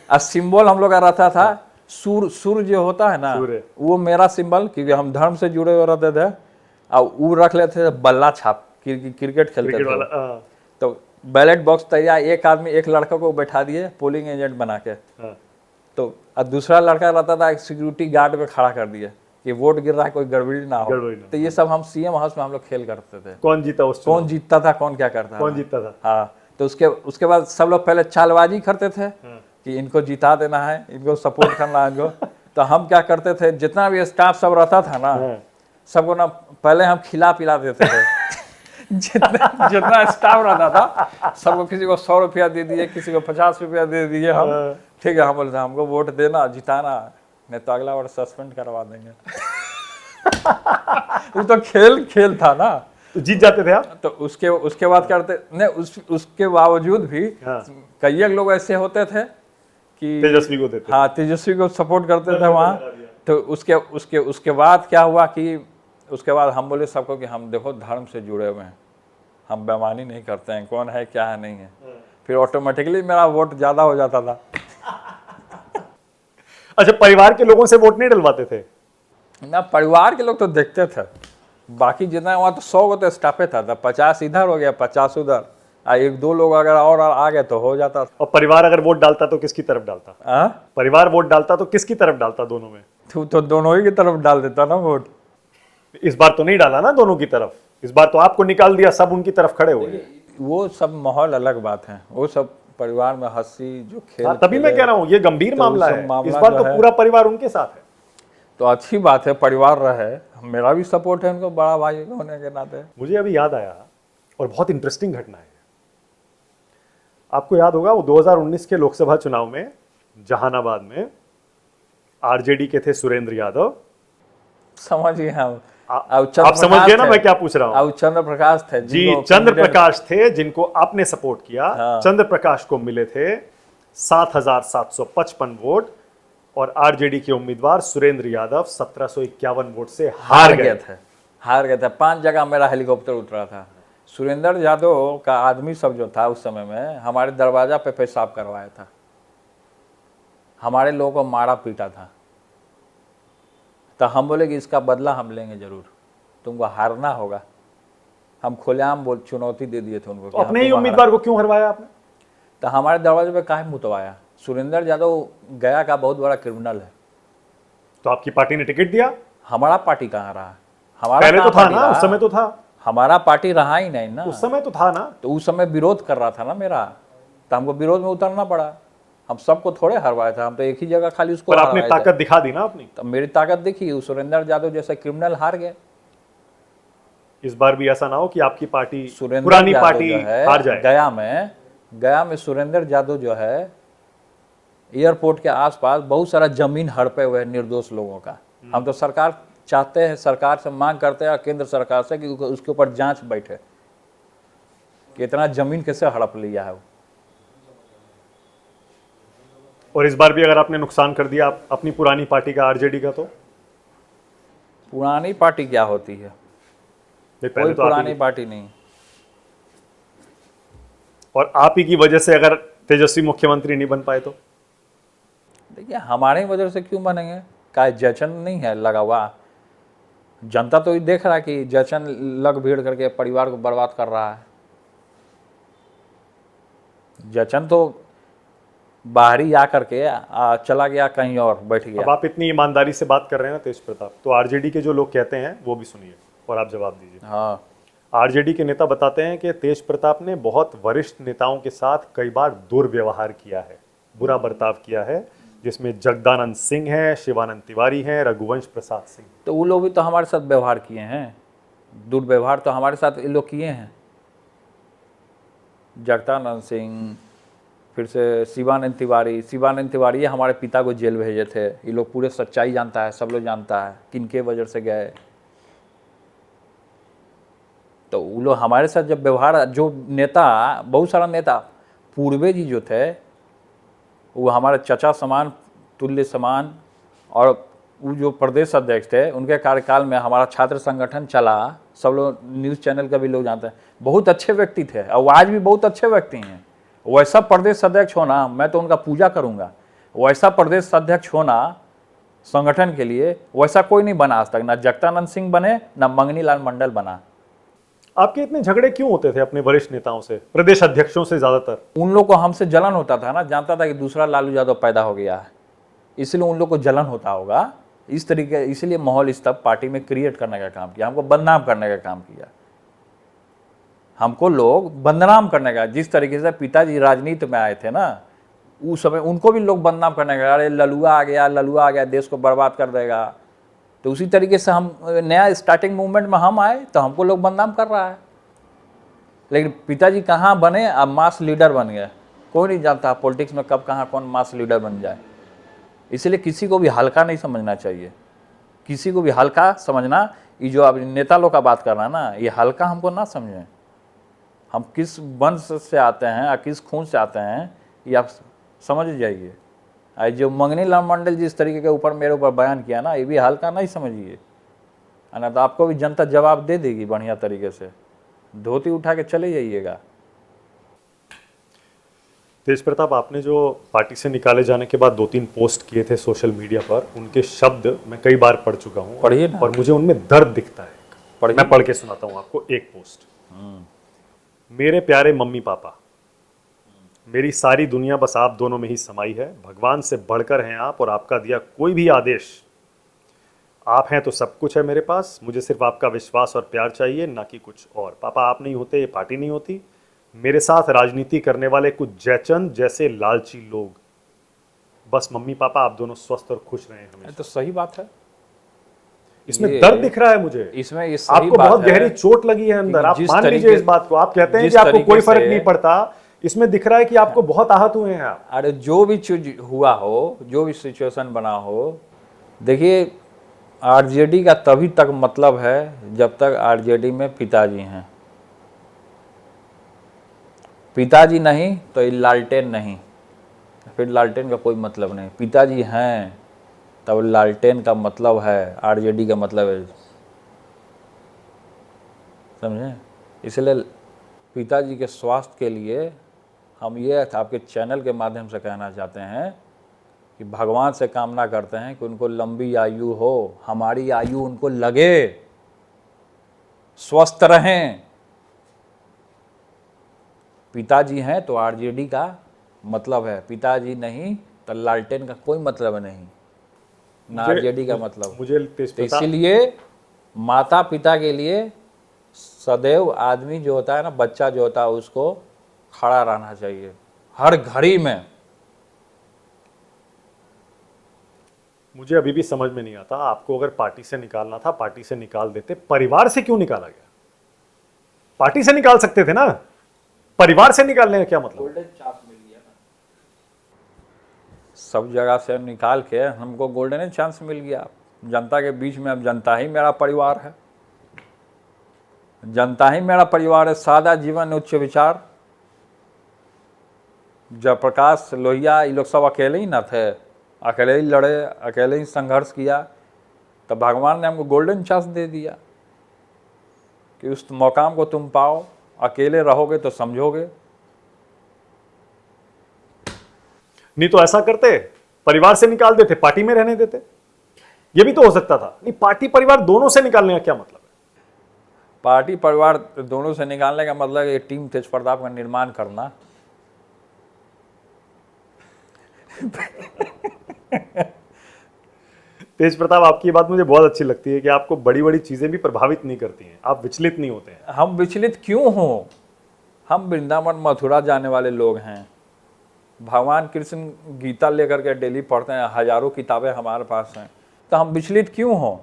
B: और सिंबल हम लोग का रहता था सूर्य जो होता है ना, वो मेरा सिंबल, क्योंकि हम धर्म से जुड़े हुए रहते थे। और वो रख लेते थे बल्ला छाप, क्रिकेट खेलते थे। तो बैलेट बॉक्स तैयार, एक आदमी एक लड़का को बैठा दिए पोलिंग एजेंट बना के, तो और दूसरा लड़का रहता था सिक्योरिटी गार्ड पे खड़ा कर दिए कि वोट गिर रहा है कोई गड़बड़ी ना हो। तो ये सब हम सीएम हाउस में हम लोग खेल करते थे।
A: कौन जीता उस
B: कौन जीतता था कौन क्या करता था,
A: कौन जीतता था?
B: हाँ, तो उसके बाद सब लोग पहले चालबाजी करते थे कि इनको जिता देना है, इनको सपोर्ट करना है इनको। तो हम क्या करते थे, जितना भी स्टाफ सब रहता था ना, सबको ना पहले हम खिला पिला देते थे। जितना स्टाफ रहता था सबको, किसी को 100 रुपया दे दिए, किसी को 50 रुपया दे दिए हम, ठीक है, हम बोलते हमको वोट देना जिताना, नहीं तो अगला बार सस्पेंड करवा देंगे। वो तो खेल था ना,
A: तो जीत जाते थे आप?
B: तो उसके बाद करते नहीं, उसके बावजूद भी कई लोग ऐसे होते थे कि
A: तेजस्वी को देते।
B: हाँ, तेजस्वी को सपोर्ट करते थे वहाँ। तो उसके बाद क्या हुआ कि उसके बाद हम बोले सबको कि हम देखो धर्म से जुड़े हुए हैं, हम बेईमानी नहीं करते हैं, कौन है क्या है नहीं है। फिर ऑटोमेटिकली मेरा वोट ज्यादा हो जाता था।
A: अच्छा, परिवार के लोगों से वोट नहीं डलवाते थे?
B: ना, परिवार के लोग तो देखते थे, बाकी जितना वहाँ तो 100 को तो स्टाफे था, 50 इधर हो गया 50 उधर, एक दो लोग अगर और आ गए तो हो जाता।
A: और परिवार अगर वोट डालता तो किसकी तरफ डालता? परिवार वोट डालता तो किसकी तरफ डालता? दोनों में
B: तो दोनों ही की तरफ डाल देता ना वोट।
A: इस बार तो नहीं डाला ना दोनों की तरफ, इस बार तो आपको निकाल दिया, सब उनकी तरफ खड़े हुए।
B: वो सब माहौल अलग बात है, वो सब परिवार में हंसी जो खेल,
A: तभी मैं कह रहा हूँ ये गंभीर मामला है, इस बार तो पूरा परिवार उनके साथ है।
B: तो अच्छी बात है, परिवार रहे, मेरा भी सपोर्ट है उनको बड़ा भाई होने के नाते।
A: मुझे अभी याद आया, और बहुत इंटरेस्टिंग घटना है। आपको याद होगा वो 2019 के लोकसभा चुनाव में जहानाबाद में आरजेडी के थे सुरेंद्र यादव।
B: समझिए हम,
A: आप समझ गए ना मैं क्या पूछ रहा हूँ?
B: अब चंद्र प्रकाश थे
A: जी, चंद्र प्रकाश थे जिनको आपने सपोर्ट किया।
B: हाँ।
A: चंद्र प्रकाश को मिले थे 7,755 वोट, और आरजेडी के उम्मीदवार सुरेंद्र यादव 1751 वोट से हार गए
B: थे। 5 जगह मेरा हेलीकॉप्टर उतरा था। सुरेंद्र यादव का आदमी सब जो था उस समय में हमारे दरवाजा पे पेशाब करवाया था, हमारे लोगों को मारा पीटा था। तो हम बोले कि इसका बदला हम लेंगे जरूर, तुमको हारना होगा। हम खुलेआम चुनौती दे दिए थे उनको।
A: तो अपने ही उम्मीदवार को क्यों हरवाया आपने?
B: तो हमारे दरवाजे पे काहे मुतवाया? सुरेंद्र यादव गया का बहुत बड़ा क्रिमिनल है।
A: तो आपकी पार्टी ने टिकट दिया?
B: हमारा पार्टी कहाँ रहा? हमारा
A: पहले तो था ना, उस समय तो था।
B: हमारा पार्टी रहा ही नहीं ना,
A: उस समय तो था ना।
B: तो उस समय विरोध कर रहा था ना मेरा, तो हमको विरोध में उतरना पड़ा। हम सबको थोड़े हरवाया था, हम तो एक ही जगह खाली उसको।
A: पर आपने ताकत दिखा दी ना अपनी।
B: तो मेरी ताकत दिखी, सुरेंद्र यादव जैसे क्रिमिनल हार गए।
A: इस बार भी ऐसा ना हो कि आपकी पार्टी,
B: सुरेंद्र
A: पुरानी पार्टी हार जाए।
B: गया में सुरेंद्र यादव जो है, एयरपोर्ट के आसपास बहुत सारा जमीन हड़पे हुए निर्दोष लोगों का। हम तो सरकार चाहते हैं, सरकार से मांग करते हैं केंद्र सरकार से कि उसके ऊपर जांच बैठे। कि इतना जमीन कैसे हड़प लिया है वो।
A: और इस बार भी अगर आपने नुकसान कर दिया अपनी पुरानी पार्टी का, आरजेडी का, तो
B: पुरानी पार्टी क्या होती है?
A: नहीं,
B: कोई
A: पहले तो आप
B: पुरानी
A: ही,
B: पार्टी नहीं।
A: और आप ही की वजह से अगर तेजस्वी मुख्यमंत्री नहीं बन पाए तो
B: देखिए हमारे वजह से क्यों बनेंगे? का जयचंद नहीं है लगा हुआ? जनता तो ये देख रहा है कि जयचंद लग भीड़ करके परिवार को बर्बाद कर रहा है। जयचंद तो बाहरी आ करके चला गया कहीं और बैठ
A: अब
B: गया।
A: आप इतनी ईमानदारी से बात कर रहे हैं ना तेज प्रताप, तो आरजेडी के जो लोग कहते हैं वो भी सुनिए और आप जवाब दीजिए।
B: हाँ,
A: आरजेडी के नेता बताते हैं कि तेज प्रताप ने बहुत वरिष्ठ नेताओं के साथ कई बार दुर्व्यवहार किया है, बुरा बर्ताव किया है, जिसमें जगदानंद सिंह है, शिवानंद तिवारी हैं, रघुवंश प्रसाद सिंह।
B: तो वो लोग भी तो हमारे साथ व्यवहार किए हैं, दुर्व्यवहार तो हमारे साथ ये लोग किए हैं। जगदानंद सिंह, फिर से शिवानंद तिवारी हमारे पिता को जेल भेजे थे। ये लोग पूरे सच्चाई जानता है, सब लोग जानता है किनके वजह से गए। तो वो लोग हमारे साथ जब व्यवहार, जो नेता, बहुत सारा नेता पूर्वे जी जो थे वो हमारे चचा समान, तुल्य समान, और वो जो प्रदेश अध्यक्ष थे उनके कार्यकाल में हमारा छात्र संगठन चला, सब लोग न्यूज़ चैनल का भी लोग जानते हैं। बहुत अच्छे व्यक्ति थे और आज भी बहुत अच्छे व्यक्ति हैं। वैसा प्रदेश अध्यक्ष होना, मैं तो उनका पूजा करूंगा। वैसा प्रदेश अध्यक्ष होना संगठन के लिए, वैसा कोई नहीं बना आज तक। ना जगदानंद सिंह बने, ना मंगनी लाल मंडल बना।
A: आपके इतने झगड़े क्यों होते थे अपने वरिष्ठ नेताओं से, प्रदेश अध्यक्षों से ज्यादातर?
B: उन लोग को हमसे जलन होता था ना, जानता था कि दूसरा लालू यादव पैदा हो गया है, इसलिए उन लोग को जलन होता होगा इस तरीके। इसलिए माहौल इस तब पार्टी में क्रिएट करने का काम किया, हमको बदनाम करने का काम किया। हमको लोग बदनाम करने का, जिस तरीके से पिताजी राजनीति में आए थे ना उस समय, उनको भी लोग बदनाम करने का, अरे ललुआ आ गया, देश को बर्बाद कर देगा। तो उसी तरीके से हम नया स्टार्टिंग मूवमेंट में हम आए तो हमको लोग बदनाम कर रहा है। लेकिन पिताजी कहाँ बने, अब मास लीडर बन गए। कोई नहीं जानता पॉलिटिक्स में कब कहाँ कौन मास लीडर बन जाए। इसलिए किसी को भी हल्का नहीं समझना चाहिए, किसी को भी हल्का समझना, ये जो अब नेता लोग का बात कर रहा है ना, ये हल्का हमको ना समझें। हम किस वंश से आते हैं और किस खून से आते हैं ये आप समझ जाइए। आज जो मंगनी लाल मंडल जिस तरीके के ऊपर मेरे ऊपर बयान किया ना, ये भी हल्का नहीं समझिए, ना तो आपको भी जनता जवाब दे देगी बढ़िया तरीके से। धोती उठा के चले जाइएगा।
A: तेज प्रताप, आपने जो पार्टी से निकाले जाने के बाद 2-3 पोस्ट किए थे सोशल मीडिया पर, उनके शब्द मैं कई बार पढ़ चुका हूँ।
B: पढ़िए ना।
A: और मुझे उनमें दर्द दिखता है। मैं पढ़ के सुनाता हूँ आपको एक पोस्ट। मेरे प्यारे मम्मी पापा, मेरी सारी दुनिया बस आप दोनों में ही समाई है। भगवान से बढ़कर हैं आप, और आपका दिया कोई भी आदेश, आप हैं तो सब कुछ है मेरे पास। मुझे सिर्फ आपका विश्वास और प्यार चाहिए, ना कि कुछ और। पापा, आप नहीं होते ये पार्टी नहीं होती। मेरे साथ राजनीति करने वाले कुछ जयचंद जैसे लालची लोग। बस मम्मी पापा आप दोनों स्वस्थ और खुश रहें हमेशा।
B: तो सही बात है,
A: इसमें दर्द दिख रहा है मुझे।
B: इसमें ये सही
A: आपको
B: बात
A: बहुत
B: है।
A: गहरी चोट लगी है अंदर, आप
B: जिस
A: मान लीजिए
B: तरीके-
A: इस बात को। आप कहते हैं
B: जिस
A: कि आपको
B: तरीके
A: कोई फर्क
B: से-
A: नहीं पड़ता, इसमें दिख रहा है कि आपको बहुत आहत हुए हैं आप।
B: अरे जो भी चीज हुआ हो, जो भी सिचुएशन बना हो, देखिए आरजेडी का तभी तक मतलब है जब तक आरजेडी में पिताजी हैं। पिताजी नहीं तो ये लालटेन नहीं, फिर लालटेन का कोई मतलब नहीं। पिताजी हैं तब लालटेन का मतलब है, आरजेडी का मतलब है, समझे। इसलिए पिताजी के स्वास्थ्य के लिए हम ये आपके चैनल के माध्यम से कहना चाहते हैं कि भगवान से कामना करते हैं कि उनको लंबी आयु हो, हमारी आयु उनको लगे, स्वस्थ रहें। पिताजी हैं तो आरजेडी का मतलब है, पिताजी नहीं तो लालटेन का कोई मतलब नहीं, ना आरजेडी का मतलब।
A: मुझे
B: तो इसीलिए माता पिता के लिए सदैव आदमी जो होता है ना, बच्चा जो होता है, उसको खड़ा रहना चाहिए हर घड़ी में।
A: मुझे अभी भी समझ में नहीं आता, आपको अगर पार्टी से निकालना था पार्टी से निकाल देते, परिवार से क्यों निकाला गया? पार्टी से निकाल सकते थे ना, परिवार से निकालने का क्या मतलब?
B: गोल्डन चांस मिल गया ना, सब जगह से निकाल के हमको गोल्डन चांस मिल गया। जनता के बीच में अब जनता ही मेरा परिवार है। जनता ही मेरा परिवार है, सादा जीवन उच्च विचार। जयप्रकाश लोहिया ये लोग सब अकेले ही न थे, अकेले ही लड़े, अकेले ही संघर्ष किया, तो भगवान ने हमको गोल्डन चांस दे दिया कि उस मौकाम को तुम पाओ। अकेले रहोगे तो समझोगे।
A: नहीं तो ऐसा करते, परिवार से निकाल देते, पार्टी में रहने देते, ये भी तो हो सकता था। नहीं, पार्टी परिवार दोनों से निकालने का क्या मतलब है?
B: पार्टी परिवार दोनों से निकालने का मतलब है टीम तेज प्रताप का निर्माण करना।
A: तेज प्रताप, आपकी ये बात मुझे बहुत अच्छी लगती है कि आपको बड़ी बड़ी चीजें भी प्रभावित नहीं करती हैं, आप विचलित नहीं होते हैं।
B: हम विचलित क्यों हों? हम वृंदावन मथुरा जाने वाले लोग हैं। भगवान कृष्ण गीता लेकर के डेली पढ़ते हैं, हजारों किताबें हमारे पास हैं, तो हम विचलित क्यों हों?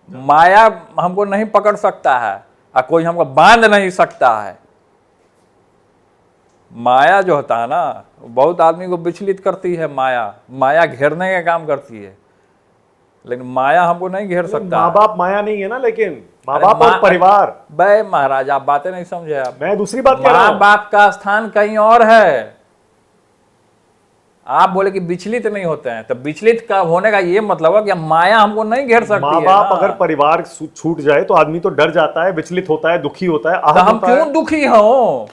B: माया हमको नहीं पकड़ सकता है और कोई हमको बांध नहीं सकता है। माया जो होता है ना, बहुत आदमी को विचलित करती है। माया घेरने का काम करती है, लेकिन माया हमको नहीं घेर सकता।
A: माँ बाप माया नहीं है ना, लेकिन माँ
B: अरे
A: बाप और परिवार।
B: बे महाराज, आप बातें नहीं समझे। आप
A: मैं दूसरी बात कह रहा
B: माँ
A: हूं।
B: बाप का स्थान कहीं और है। आप बोले कि विचलित नहीं होते हैं, तो विचलित का होने का ये मतलब है कि माया हमको नहीं घेर सकती
A: माँ
B: है
A: बाप
B: ना।
A: अगर परिवार छूट जाए तो आदमी तो डर जाता है, विचलित होता है, दुखी होता है,
B: तो
A: आहत
B: हम
A: होता है।
B: क्यों दुखी हों?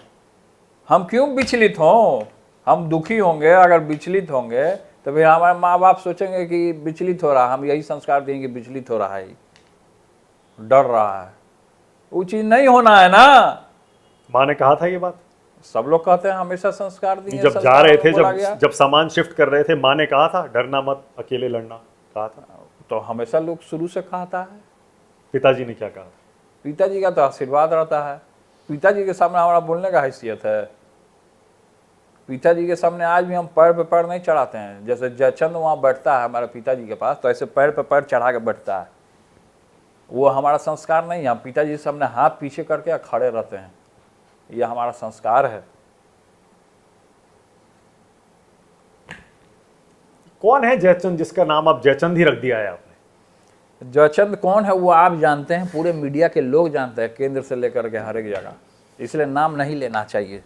B: हम क्यों विचलित हों? हम दुखी होंगे, अगर विचलित होंगे तो फिर हमारे माँ बाप सोचेंगे कि विचलित हो रहा है, हम यही संस्कार देंगे कि विचलित हो रहा है, डर रहा है। वो चीज नहीं होना है ना।
A: माँ ने कहा था ये बात?
B: सब लोग कहते हैं हमेशा संस्कार दिए।
A: जब जा रहे थे, जब सामान शिफ्ट कर रहे थे, माँ ने कहा था डरना मत, अकेले लड़ना, कहा था?
B: तो हमेशा लोग शुरू से कहता है।
A: पिताजी ने क्या कहा था?
B: पिताजी का तो आशीर्वाद रहता है। पिताजी के सामने हमारा बोलने का हैसियत है। पिताजी के सामने आज भी हम पैर पे पैर नहीं चढ़ाते हैं। जैसे जयचंद वहाँ बैठता है हमारे पिताजी के पास, तो ऐसे पैर पे पैर चढ़ा के बैठता है। वो हमारा संस्कार नहीं है। हम पिताजी के सामने हाथ पीछे करके खड़े रहते हैं, ये हमारा संस्कार है।
A: कौन है जयचंद, जिसका नाम आप जयचंद ही रख दिया है आपने?
B: जयचंद कौन है वो आप जानते हैं, पूरे मीडिया के लोग जानते हैं, केंद्र से लेकर के हर एक जगह, इसलिए नाम नहीं लेना चाहिए।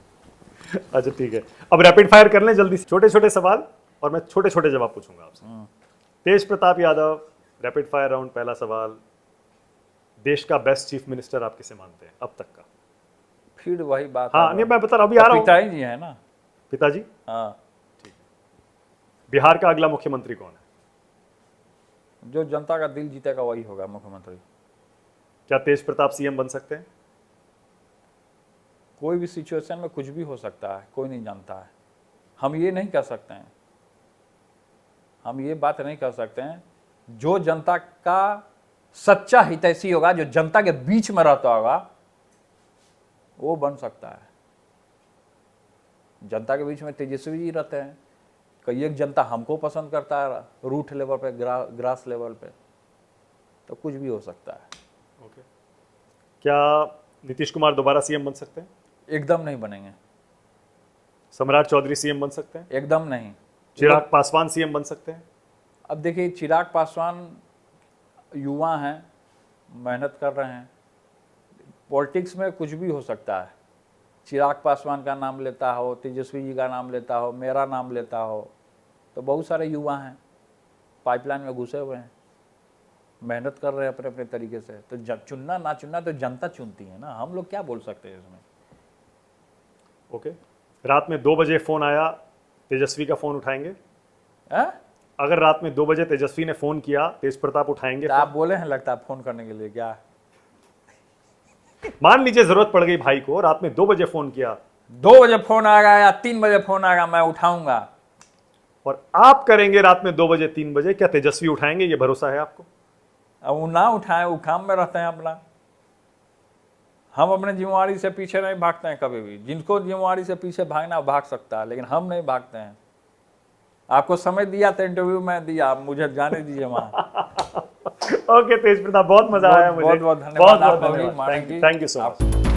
A: अच्छा ठीक है, अब रैपिड फायर कर लें जल्दी से, छोटे छोटे सवाल और मैं छोटे छोटे जवाब पूछूंगा आपसे। Tej Pratap Yadav, rapid fire round. पहला सवाल, देश का बेस्ट चीफ मिनिस्टर आप किसे मानते हैं अब तक का?
B: फिर वही बात।
A: हाँ नहीं, मैं बता रहा हूँ, अभी आ रहा हूँ।
B: पिताजी जी है ना।
A: पिताजी?
B: हाँ।
A: बिहार का अगला मुख्यमंत्री कौन है?
B: जो जनता का दिल जीतेगा वही होगा मुख्यमंत्री।
A: क्या तेज प्रताप सीएम बन सकते हैं?
B: कोई भी सिचुएशन में कुछ भी हो सकता है, कोई नहीं जानता है। हम ये नहीं कह सकते हैं, हम ये बात नहीं कह सकते हैं। जो जनता का सच्चा हितैषी होगा, जो जनता के बीच में रहता होगा, वो बन सकता है। जनता के बीच में तेजस्वी जी रहते हैं, कई एक जनता हमको पसंद करता है, रूट लेवल पे, ग्रास लेवल पे, तो कुछ भी हो सकता है।
A: ओके। क्या नीतीश कुमार दोबारा सीएम बन सकते हैं?
B: एकदम नहीं बनेंगे।
A: सम्राट चौधरी सीएम बन सकते हैं?
B: एकदम नहीं।
A: चिराग पासवान सीएम बन सकते हैं?
B: अब देखिए, चिराग पासवान युवा हैं, मेहनत कर रहे हैं। पॉलिटिक्स में कुछ भी हो सकता है। चिराग पासवान का नाम लेता हो, तेजस्वी जी का नाम लेता हो, मेरा नाम लेता हो, तो बहुत सारे युवा हैं पाइपलाइन में घुसे हुए हैं, मेहनत कर रहे हैं अपने अपने तरीके से। तो चुनना ना चुनना तो जनता चुनती है ना, हम लोग क्या बोल सकते हैं इसमें।
A: ओके। रात में 2 बजे फोन आया, तेजस्वी का फोन उठाएंगे? अगर रात में 2 बजे तेजस्वी ने फोन किया, तेज प्रताप उठाएंगे?
B: तो आप बोले हैं लगता है फोन करने के लिए क्या?
A: मान लीजिए जरूरत पड़ गई भाई को, रात में 2 बजे फोन किया,
B: 2 बजे फोन आएगा या 3 बजे फोन आएगा, मैं उठाऊंगा।
A: और आप करेंगे रात में 2 बजे 3 बजे, क्या तेजस्वी उठाएंगे? ये भरोसा है आपको?
B: अब वो ना उठाएं, वो काम में रहते हैं अपना। हम अपने जिम्मेवारी से पीछे नहीं भागते हैं कभी भी। जिनको जिम्मेवारी से पीछे भागना भाग सकता है, लेकिन हम नहीं भागते हैं। आपको समय दिया था, इंटरव्यू में दिया, मुझे जाने दीजिए वहां।
A: ओके तेज प्रताप, बहुत मजा आया मुझे।
B: बहुत बहुत धन्यवाद।
A: Thank you so much.